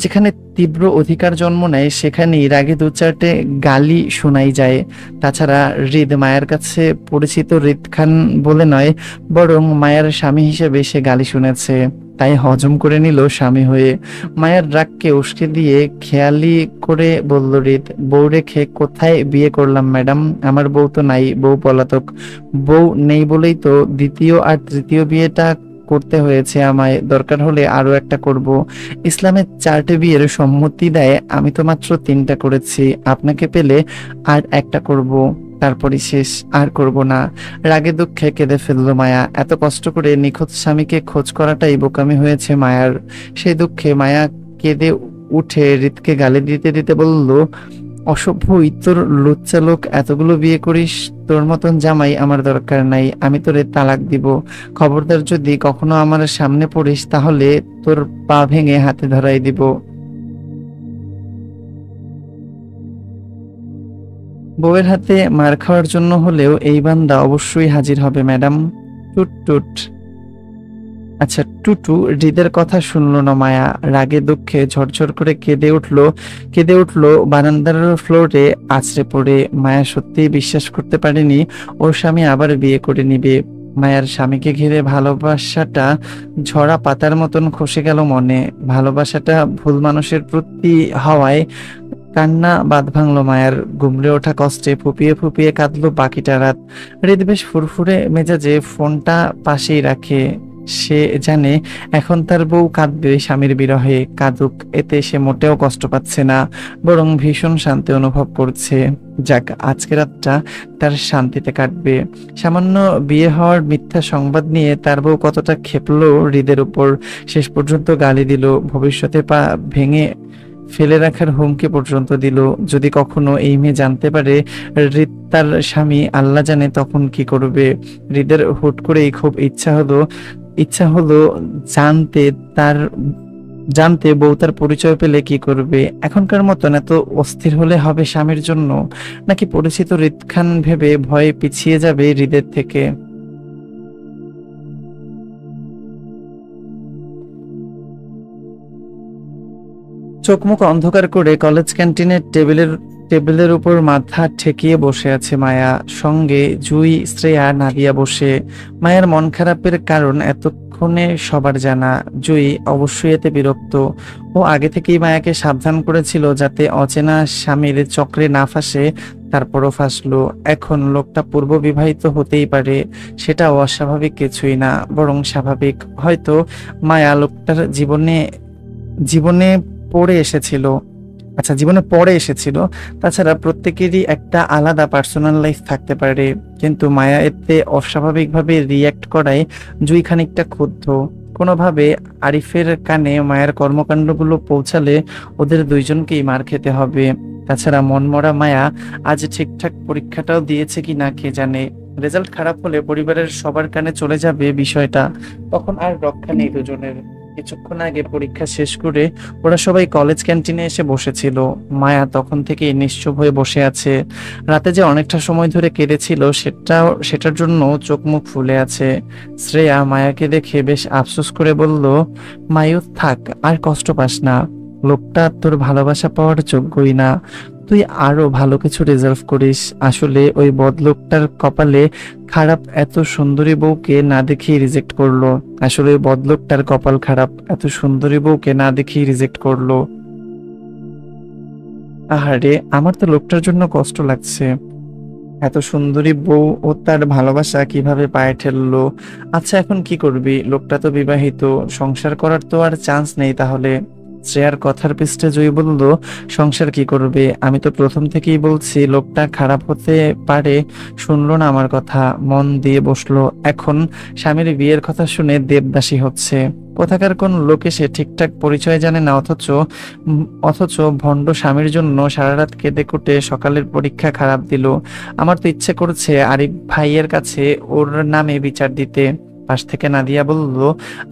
যেখানে তীব্র অধিকার জন্ম নেয় সেখানেই রাগে দু চারটে গালি শোনাই যায়। তাছাড়া হৃদ মায়ের কাছে পরিচিত হৃদ খান বলে নয়, বরং মায়ের স্বামী হিসেবে সে গালি শুনেছে, তাই হজম করে নিল স্বামী হয়ে। মায়ের রাগকে উস্কে দিয়ে খেয়ালি করে বলল হৃদ, বউ রেখে কোথায় বিয়ে করলাম ম্যাডাম? আমার বউ তো নাই, বউ পলাতক। বউ নেই বলেই তো দ্বিতীয় আর তৃতীয় বিয়েটা করতে হয়েছে আমায়, দরকার হলে আরো একটা করব। ইসলামের 4টে বিয়ের সম্মতি দেয়, আমি তো মাত্র 3টা করেছি। আপনাকে পেলে আর একটা করব, তারপরই শেষ, আর করব না। রাগে দুঃখে কেঁদে ফেললো মায়া। এত কষ্ট করে নিখোঁজ স্বামীকে খোঁজ করাটাই বোকামি হয়েছে মায়ার। সেই দুঃখে মায়া কেঁদে উঠে হৃদকে গালি দিতে দিতে বলল, অসভ্য ইতর লুচ্চা লোক, এতগুলো বিয়ে করিস, তোর মতন জামাই আমার দরকার নাই, আমি তোরে তালাক দিব। খবরদার যদি কখনো আমার সামনে পড়িস তাহলে তোর পা ভেঙে হাতে ধরাই দিব। বউয়ের হাতে মার খাওয়ার জন্য হলেও এই বান্দা অবশ্যই হাজির হবে ম্যাডাম। টুট টুট। আচ্ছা টুটু হৃদের কথা শুনলো না মায়া, রাগে দুঃখে ঝরঝর করে কেঁদে উঠলো বারান্দার ফ্লোরে আছড়ে পড়ে। মায়া সত্যিই বিশ্বাস করতে পারেনি ওর স্বামী আবার বিয়ে করে নিবে। মায়ার স্বামীকে ঘিরে ভালোবাসাটা ঝরা পাতার মতন খসে গেল মনে। ভালোবাসাটা ভুল মানুষের প্রতি হওয়ায় কান্না বাঁধ ভাঙলো মায়ার। গুমড়ে ওঠা কষ্টে ফুপিয়ে ফুপিয়ে কাঁদলো বাকিটা রাত। হৃদ বেশ ফুরফুরে মেজাজে ফোনটা পাশেই রাখে। সে জানে এখন তার বউ কাঁদবে স্বামীর বিরহে, কাঁদুক, এতে সে মোটেও কষ্ট পাচ্ছে না, বরং ভীষণ শান্তি অনুভব করছে। যাক, আজকে রাতটা তার শান্তিতে কাটবে। সামান্য বিয়ে হওয়ার মিথ্যা সংবাদ নিয়ে তার বউ কতটা ক্ষেপলো হৃদের উপর। শেষ পর্যন্ত গালি দিল, ভবিষ্যতে পা ভেঙে ফেলে রাখার হুমকি পর্যন্ত দিল। যদি কখনো এই মেয়ে জানতে পারে হৃদ তার স্বামী, আল্লাহ জানে তখন কি করবে। হৃদের হুট করেই খুব ইচ্ছা হলো জানতে তার জানতে বউ তার পরিচয় পেলে কি করবে। এখনকার মতন এত অস্থির হলে হবে স্বামীর জন্য, নাকি পরিচিত হৃদ খান ভেবে ভয়ে পিছিয়ে যাবে হৃদের থেকে। চোখ মুখ অন্ধকার করে কলেজ ক্যান্টিনের টেবিলের উপর মাথা ঠেকিয়ে বসে আছে মায়া, সঙ্গে জুই, শ্রেয়া, নাদিয়া বসে। মায়ের মন খারাপের কারণ এতক্ষণে সবার জানা। জুই অবশ্যই এতে বিরক্ত। ও আগে থেকেই মায়াকে সাবধান করেছিল যাতে অচেনা স্বামীর চক্রে না ফাঁসে, তারপরও ফাঁসলো। এখন লোকটা পূর্ব বিবাহিত হতেই পারে, সেটা অস্বাভাবিক কিছুই না, বরং স্বাভাবিক। হয়তো মায়া লোকটার জীবনে জীবনে পড়ে এসেছিল জীবনে পড়ে এসেছিল। তাছাড়া প্রত্যেকেরই একটা আলাদা পার্সোনাল লাইফ থাকতে পারে, কিন্তু মায়া এতে অস্বাভাবিকভাবে রিয়্যাক্ট করায় জুই খানিকটা ক্ষুব্ধ। কোনোভাবে আরিফের কানে মায়ের কর্মকাণ্ডগুলো পৌঁছালে ওদের দুইজনকেই মার খেতে হবে। তাছাড়া মনমরা মায়া আজ ঠিকঠাক পরীক্ষাটাও দিয়েছে কি না কে জানে। রেজাল্ট খারাপ হলে পরিবারের সবার কানে চলে যাবে বিষয়টা, তখন আর রক্ষা নেই দুজনের। কিছুক্ষণ আগে পরীক্ষা শেষ করে ওরা সবাই কলেজ ক্যান্টিনে এসে বসেছিল। মায়া তখন থেকেই নিশ্চুপ হয়ে বসে আছে। রাতে যে অনেকটা সময় ধরে কেঁদেছিল সেটার জন্য চোখ মুখ ফুলে আছে। শ্রেয়া মায়াকে দেখে বেশ আফসোস করে বলল, মায়ু থাক, আর কষ্ট পাস না। লোকটা তোর ভালোবাসা পাওয়ার যোগ্যই না। তুই আরো ভালো কিছু রিজার্ভ করিস। আসলে ওই বদলোকটার কপালে খারাপ, এত সুন্দরী বউকে না দেখেই রিজেক্ট করলো। আসলে ওই বদলোকটার কপাল খারাপ, এত সুন্দরী বউকে না দেখেই রিজেক্ট করলো। আহারে, আমার তো লোকটার জন্য কষ্ট লাগছে। এত সুন্দরী বউ ও তার ভালোবাসা কিভাবে পায়ে ঠেললো। আচ্ছা, এখন কি করবি? লোকটা তো বিবাহিত, সংসার করার তো আর চান্স নেই তাহলে। শ্রেয়ার কথার পৃষ্ঠে জয়ী বলল, সংসার কি করবে? আমি তো প্রথম থেকেই বলছি লোকটা খারাপ হতে পারে। শুনলো না আমার কথা, মন দিয়ে বসলো। এখন স্বামীর বিয়ের কথা শুনে দেবদাসী হচ্ছে। কোথাকার কোন লোক এসে ঠিকঠাক পরিচয় জানে না, অথচ ভণ্ড স্বামীর জন্য সারা রাত কেঁদে কুটে সকালের পরীক্ষা খারাপ দিল। আমার তো ইচ্ছে করছে আরিফ ভাইয়ের কাছে ওর নামে বিচার দিতে। পাশ থেকে নাদিয়া বলল,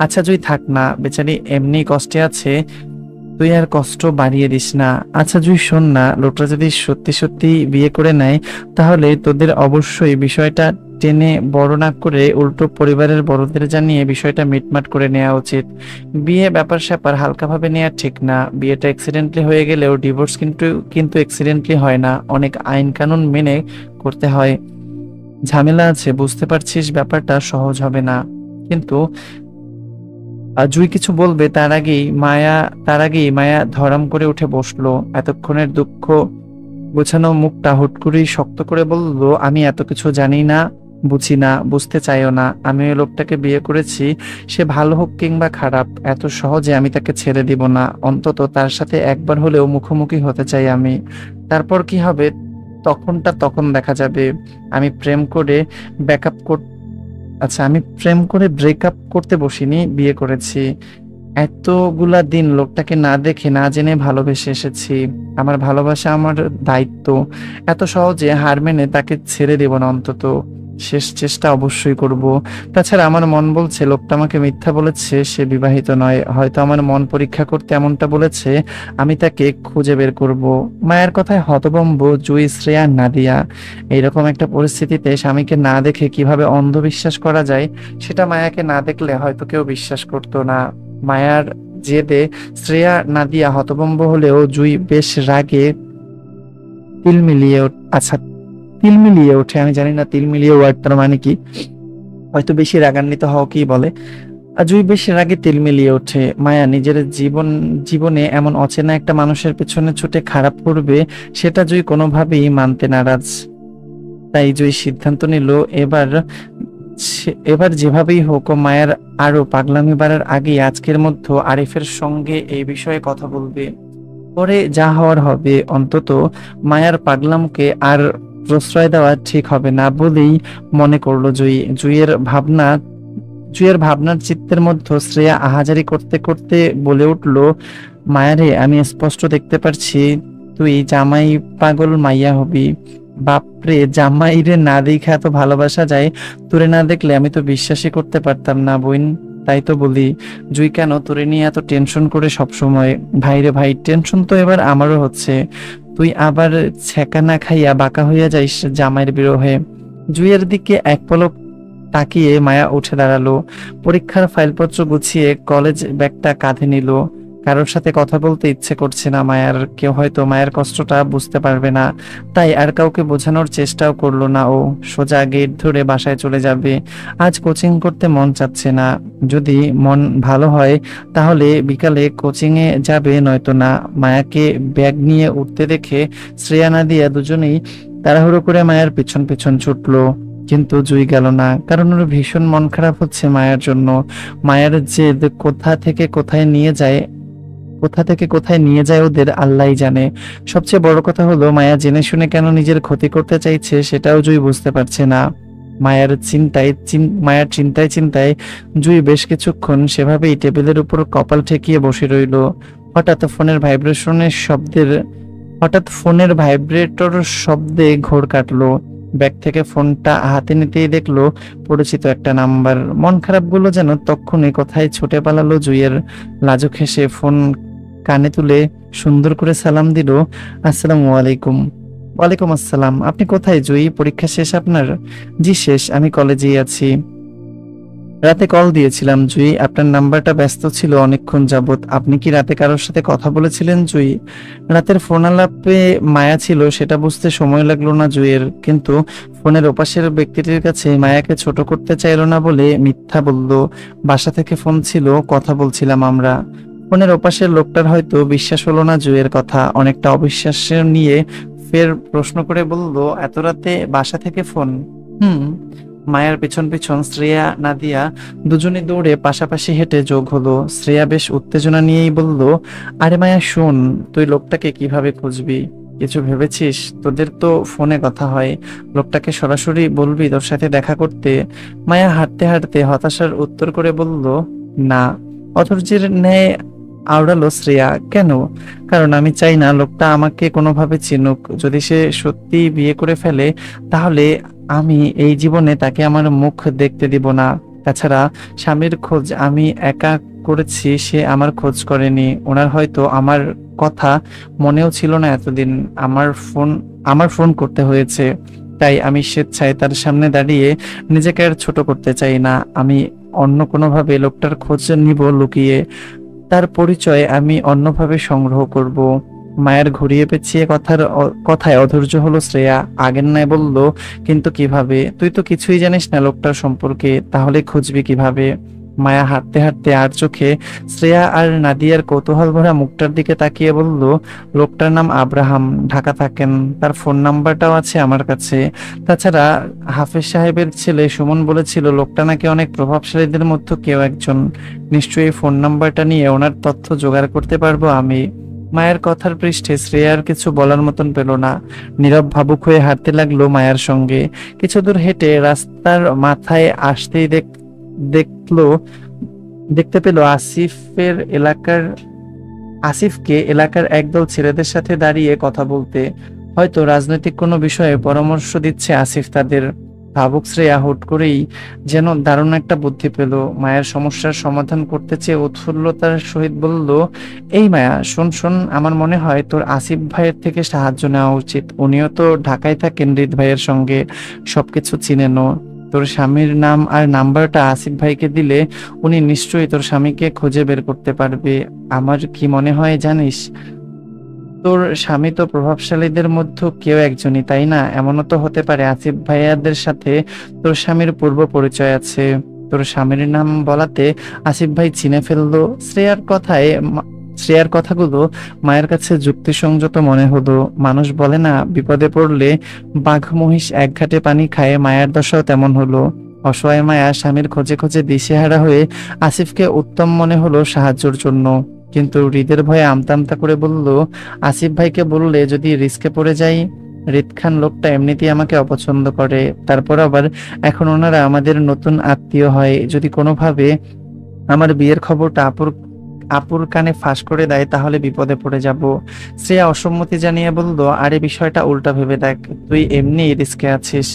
আচ্ছা জুই থাক না, বেচারি এমনি কষ্টে আছে, তুই আর কষ্ট বাড়িয়ে দিস না। আচ্ছা জুই শোন না, লোকটা যদি সত্যি সত্যি বিয়ে করে নেয় তাহলে তোদের অবশ্যই বিষয়টা টেনে বড় না করে উল্টো পরিবারের বড়দের জানিয়ে বিষয়টা মিটমাট করে নেওয়া উচিত। বিয়ে ব্যাপার স্যাপার হালকাভাবে নেওয়া ঠিক না। বিয়েটা অ্যাক্সিডেন্টলি হয়ে গেলেও ডিভোর্স কিন্তু কিন্তু অ্যাক্সিডেন্টলি হয় না, অনেক আইন কানুন মেনে করতে হয়। ঝামেলা আছে, বুঝতে পারছিস, ব্যাপারটা সহজ হবে না। কিন্তু জুই কিছু বলবে তার আগেই মায়া ধরাম করে উঠে বসলো। এতক্ষণের দুঃখ গোছানো মুখটা হুট করেই শক্ত করে বলল, আমি এত কিছু জানি না, বুঝি না, বুঝতে চাইও না। আমি ওই লোকটাকে বিয়ে করেছি, সে ভালো হোক কিংবা খারাপ, এত সহজে আমি তাকে ছেড়ে দিব না। অন্তত তার সাথে একবার হলেও মুখোমুখি হতে চাই আমি। তারপর কি হবে তখনটা তখন দেখা যাবে। আমি প্রেম করে ব্যাকআপ আমি প্রেম করে ব্রেকআপ করতে বসিনি, বিয়ে করেছি। এতগুলা দিন লোকটাকে না দেখে না জেনে ভালোবেসে এসেছি। আমার ভালোবাসা আমার দায়িত্ব। এত সহজে হার মেনে তাকে ছেড়ে দেব না অন্তত। শেষ চেষ্টা অবশ্যই করব। তাছাড়া আমার মন বলছে লোকটা আমাকে মিথ্যা বলেছে, সে বিবাহিত নয়। হয়তো আমার মন পরীক্ষা করতে এমনটা বলেছে, আমি তাকে খুঁজে বের করব। মায়ের কথায় হতভম্ব জুই, শ্রেয়া, নাদিয়া। এইরকম একটা পরিস্থিতিতে স্বামীকে না দেখে কিভাবে অন্ধবিশ্বাস করা যায়, সেটা মায়াকে না দেখলে হয়তো কেউ বিশ্বাস করতো না। মায়ার জেদে শ্রেয়া, নাদিয়া হতভম্ব হলেও জুই বেশ রাগে আচ্ছা, তিল মিলিয়ে ওঠে। আমি জানি না তিল মিলিয়ে ওয়ার্ডটার মানে কি, হয়তো বেশি রাগান্বিত হও কি বলে। আর জুই বেশ রাগে তিল মিলিয়ে ওঠে। মায়া নিজের জীবনে এমন অচেনা একটা মানুষের পেছনে ছুটে খারাপ করবে, সেটা জুই কোনোভাবেই মানতে নারাজ। তাই জুই সিদ্ধান্ত নিল এবার এবার যেভাবেই হোক মায়ের আরো পাগলামি বাড়ার আগেই আজকের মধ্যে আরিফের সঙ্গে এই বিষয়ে কথা বলবে। পরে যা হওয়ার হবে, অন্তত মায়ার পাগলামকে আর প্রশ্রয় দেওয়া ঠিক হবে না বলেই মনে করলো জুই। জুইয়ের ভাবনার চিত্তের মধ্যে শ্রেয়া আহাজারি করতে করতে বলে উঠল, মায়ারে, আমি স্পষ্ট দেখতে পারছি তুই জামাই পাগল মাইয়া হবি। বাপরে, জামাই রে না দেখা এত ভালোবাসা যায়? তোরে না দেখলে আমি তো বিশ্বাসই করতে পারতাম না বোন। তাই তো বলি, জুই কেন তোরে নিয়ে এত টেনশন করে সব সময়? ভাইরে ভাই, টেনশন তো এবার আমারও হচ্ছে। তুই আবার ছ্যাঁকা না খাইয়া বাঁকা হইয়া যাইস জামাইয়ের বিরহে। জুইয়ের দিকে এক পলক তাকিয়ে মায়া উঠে দাঁড়ালো। পরীক্ষার ফাইলপত্র গুছিয়ে কলেজ ব্যাগটা কাঁধে নিল। কারোর সাথে কথা বলতে ইচ্ছে করছে না মায়ার। কেউ হয়তো মায়ের কষ্টটা বুঝতে পারবে না, তাই আর কাউকে বোঝানোর চেষ্টাও করলো না। ও সোজা গেট ধরে বাসায় চলে যাবে। আজ কোচিং করতে মন চাচ্ছে না। যদি মন ভালো হয় তাহলে বিকালে কোচিং এ যাবে, নয়তো না। মায়াকে ব্যাগ নিয়ে উঠতে দেখে শ্রেয়া, নাদিয়া দুজনেই তাড়াহুড়ো করে মায়ের পিছন পিছন ছুটলো। কিন্তু জুই গেল না, কারণ ওর ভীষণ মন খারাপ হচ্ছে মায়ের জন্য। মায়ের জেদ কোথা থেকে কোথায় নিয়ে যায় ওদের আল্লাহই জানে। সবচেয়ে বড় কথা হলো, মায়া জেনে শুনে কেন নিজের ক্ষতি করতে চাইছে সেটাও জুই বুঝতে পারছে না। মায়ার চিন্তায় চিন্তায় জুই বেশ কিছুক্ষণ সেভাবেই টেবিলের উপর কপাল ঠেকিয়ে বসে রইল। হঠাৎ ফোনের ভাইব্রেটর শব্দে ঘোর কাটলো। ব্যাগ থেকে ফোনটা হাতে নিতেই দেখলো পরিচিত একটা নাম্বার। মন খারাপগুলো যেন তক্ষুনি কোথায় ছুটে পালালো জুইয়ের। লাজুক হেসে ফোন কানে তুলে সুন্দর করে সালাম দিল, আসসালামু আলাইকুম। ওয়ালাইকুম আসসালাম। আপনি কোথায় জুই? পরীক্ষা শেষ আপনার? জি শেষ, আমি কলেজেই আছি। রাতে কল দিয়েছিলাম জুই, আপনার নাম্বারটা ব্যস্ত ছিল অনেকক্ষণ যাবত। আপনি কি রাতে কারোর সাথে কথা বলেছিলেন জুই? রাতের ফোন আলাপে মায়া ছিল সেটা বুঝতে সময় লাগলো না জুইয়ের, কিন্তু ফোনের ওপাশের ব্যক্তিটির কাছে মায়াকে ছোট করতে চাইলো না বলে মিথ্যা বলল। বাসা থেকে ফোন ছিল, কথা বলছিলাম আমরা। ফোনের ওপাশের লোকটার হয়তো বিশ্বাস হলো না জুইয়ের কথা। অনেকটা অবিশ্বাস নিয়ে ফের প্রশ্ন করে বলল, এত রাতে বাসা থেকে ফোন? হুম। মায়ের পিছন পিছন শ্রেয়া, নাদিয়া দুজনে দৌড়ে পাশাপাশি হেঁটে যোগ হলো। শ্রেয়া বেশ উত্তেজনা নিয়েই বলল, আরে মায়া শোন, তুই লোকটাকে কিভাবে খুঁজবি? কিছু ভেবেছিস? তোদের তো ফোনে কথা হয়, লোকটাকে সরাসরি বলবি তোর সাথে দেখা করতে? মায়া হাঁটতে হাঁটতে হতাশার উত্তর করে বলল, না। অধৈর্যের ন্যায় আওড়ালো শ্রেয়া। কেন? কারণ আমি চাই না লোকটা আমাকে কোনোভাবে চিনুক। যদি সে সত্যি বিয়ে করে ফেলে তাহলে আমি এই জীবনে তাকে আমার মুখ দেখতে দিব না। তাছাড়া স্বামীর খোঁজ আমি একা করেছি, সে আমার খোঁজ করেনি। ওনার হয়তো আমার কথা মনেও ছিল না এতদিন। আমার ফোন করতে হয়েছে। তাই আমি স্বেচ্ছায় তার সামনে দাঁড়িয়ে নিজেকে আর ছোট করতে চাই না। আমি অন্য কোনোভাবে লোকটার খোঁজ নিব লুকিয়ে। তার পরিচয় আমি অন্যভাবে সংগ্রহ করব। মায়ের ঘুরিয়ে পেঁচিয়ে কথায় অধৈর্য হলো শ্রেয়া। আগের ন্যায় বলল, কিন্তু কিভাবে? তুই তো কিছুই জানিস না লোকটার সম্পর্কে, তাহলে খুঁজবি কিভাবে? মায়া হাঁটতে হাঁটতে আর চোখে শ্রেয়া আর নাদিয়ার কৌতূহল ভরা মুখটার দিকে তাকিয়ে বলল, লোকটার নাম আব্রাহাম, ঢাকা থাকেন। তার ফোন নাম্বারটাও আছে আমার কাছে। তাছাড়া হাফেজ সাহেবের ছেলে সুমন বলেছিল লোকটা নাকি অনেক প্রভাবশালীদের মধ্যে কেউ একজন। নিশ্চয়ই ফোন নাম্বারটা নিয়ে ওনার তথ্য জোগাড় করতে পারবো আমি। মায়ের কথার পৃষ্ঠে শ্রেয়ার কিছু বলার মতন পেল না। নীরব ভাবুক হয়ে হাঁটতে লাগলো মায়ের সঙ্গে। কিছু দূর হেঁটে রাস্তার মাথায় আসতেই দেখতে পেল আসিফকে এলাকার একদল ছেলেদের সাথে দাঁড়িয়ে কথা বলতে। হয়তো রাজনৈতিক কোনো বিষয়ে পরামর্শ দিচ্ছে আসিফ তাদের। ভাবুক শ্রেয়া হুট করেই যেন দারুণ একটা বুদ্ধি পেল। মায়ের সমস্যার সমাধান করতে চেয়ে উৎফুল্লতার সহিত বলল, এই মায়া, শোন শোন, আমার মনে হয় তোর আসিফ ভাইয়ের থেকে সাহায্য নেওয়া উচিত। উনিও তো ঢাকায় থাকেন হৃদ ভাইয়ের সঙ্গে, সবকিছু চিনেনও। তোর স্বামীর নাম আর নাম্বারটা আসিফ ভাইকে দিলে উনি নিশ্চয়ই তোর স্বামীকে খুঁজে বের করতে পারবে। আমার কি মনে হয় জানিস, তোর স্বামী তো প্রভাবশালীদের মধ্যে কেউ একজনই, তাই না? এমনও তো হতে পারে আসিফ ভাইয়াদের সাথে তোর স্বামীর পূর্ব পরিচয় আছে। তোর স্বামীর নাম বলাতে আসিফ ভাই চিনে ফেললো। শ্রেয়ার কথাগুলো মায়ের কাছে যুক্তিসঙ্গত মনে হলো। মানুষ বলে না, বিপদে পড়লে বাঘ মহিষ এক ঘাটে পানি খায়, মায়ের দশাও তেমন হলো। অসহায় মায়া স্বামীর খোঁজে খোঁজে দিশেহারা হয়ে আসিফকে উত্তম মনে হলো সাহায্যের জন্য। কিন্তু হৃদের ভয়ে আমতা আমতা করে বলল, আসিফ ভাইকে বললে যদি রিস্কে পড়ে যাই? হৃদ খান লোকটা এমনিতেই আমাকে অপছন্দ করে, তারপর আবার এখন ওনারা আমাদের নতুন আত্মীয় হয়। যদি কোনোভাবে আমার বিয়ের খবরটা আপুর আপুর কানে ফাঁস করে দেয় তাহলে বিপদে পড়ে যাব। শ্রেয়া অসম্মতি জানিয়ে বলল, আরে বিষয়টা উল্টা ভেবে দেখ, তুই এমনি রিস্কে আছিস,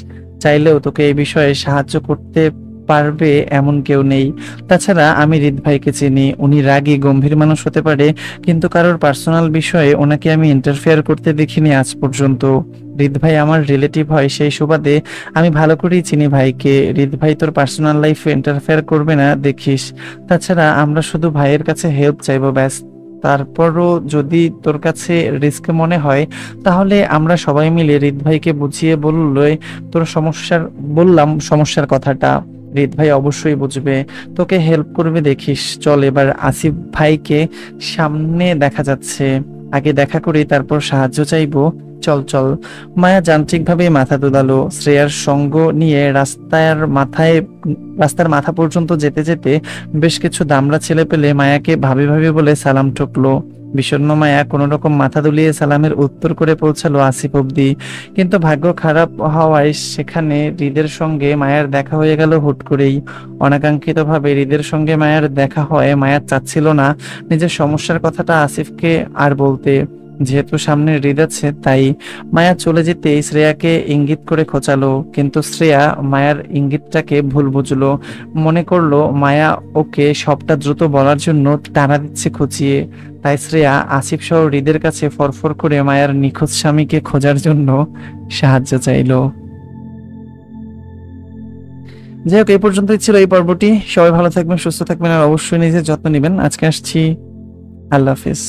চাইলেও তোকে এই বিষয়ে সাহায্য করতে পারবে এমন কেউ নেই। তাছাড়া আমি হৃদ ভাইকে চিনি, উনি রাগী গম্ভীর মানুষ হতে পারে, কিন্তু কারোর পার্সোনাল বিষয়ে ওনাকে আমি ইন্টারফেয়ার করতে দেখিনি আজ পর্যন্ত। হৃদ ভাই আমার রিলেটিভ হয়, সেই সুবাদে আমি ভালো করেই চিনি ভাইকে। হৃদ ভাই তোর পার্সোনাল লাইফে ইন্টারফেয়ার করবে না, দেখিস। তাছাড়া আমরা শুধু ভাইয়ের কাছে হেল্প চাইবো, ব্যাস। তারপরও যদি তোর কাছে রিস্ক মনে হয় তাহলে আমরা সবাই মিলে হৃদ ভাইকে বুঝিয়ে বললাম সমস্যার কথাটা। হৃদ ভাই অবশ্যই বুঝবে, তোকে হেল্প করবে, দেখিস। চল এবার আসিফ ভাইকে সামনে দেখা যাচ্ছে, আগে দেখা করি তারপর সাহায্য চাইবো। চল চল। মায়া যান্ত্রিকভাবে মাথা দোলালো। শ্রেয়ার সঙ্গ নিয়ে রাস্তার মাথা পর্যন্ত যেতে যেতে বেশ কিছু দামড়া ছেলে পেলে মায়াকে ভাবি ভাবি বলে সালাম ঠুকলো। বিষণ্ণ মায়া কোনো রকম মাথা দুলিয়ে সালামের উত্তর করে পৌঁছালো আসিফ অব্দি। কিন্তু ভাগ্য খারাপ হওয়ায় সেখানে হৃদের সঙ্গে মায়ের দেখা হয়ে গেল হুট করেই। অনাকাঙ্ক্ষিতভাবে হৃদের সঙ্গে মায়ের দেখা হয়। মায়া চাচ্ছিল না নিজের সমস্যার কথাটা আসিফকে আর বলতে, যেহেতু সামনে হৃদ আছে তাই। মায়া চলে যেতেই শ্রেয়াকে ইঙ্গিত করে খোঁচালো, কিন্তু শ্রেয়া মায়ার ইঙ্গিতটাকে ভুল বুঝলো। মনে করলো মায়া ওকে সবটা দ্রুত বলার জন্য টানা দিচ্ছে খুঁচিয়ে। তাই শ্রেয়া আসিফ সহ হৃদের কাছে ফরফর করে মায়ার নিখোঁজ স্বামীকে খোঁজার জন্য সাহায্য চাইলো। যাই হোক, এই পর্যন্তই ছিল এই পর্বটি। সবাই ভালো থাকবেন, সুস্থ থাকবেন, আর অবশ্যই নিজের যত্ন নেবেন। আজকে আসছি। আল্লাহ হাফিজ।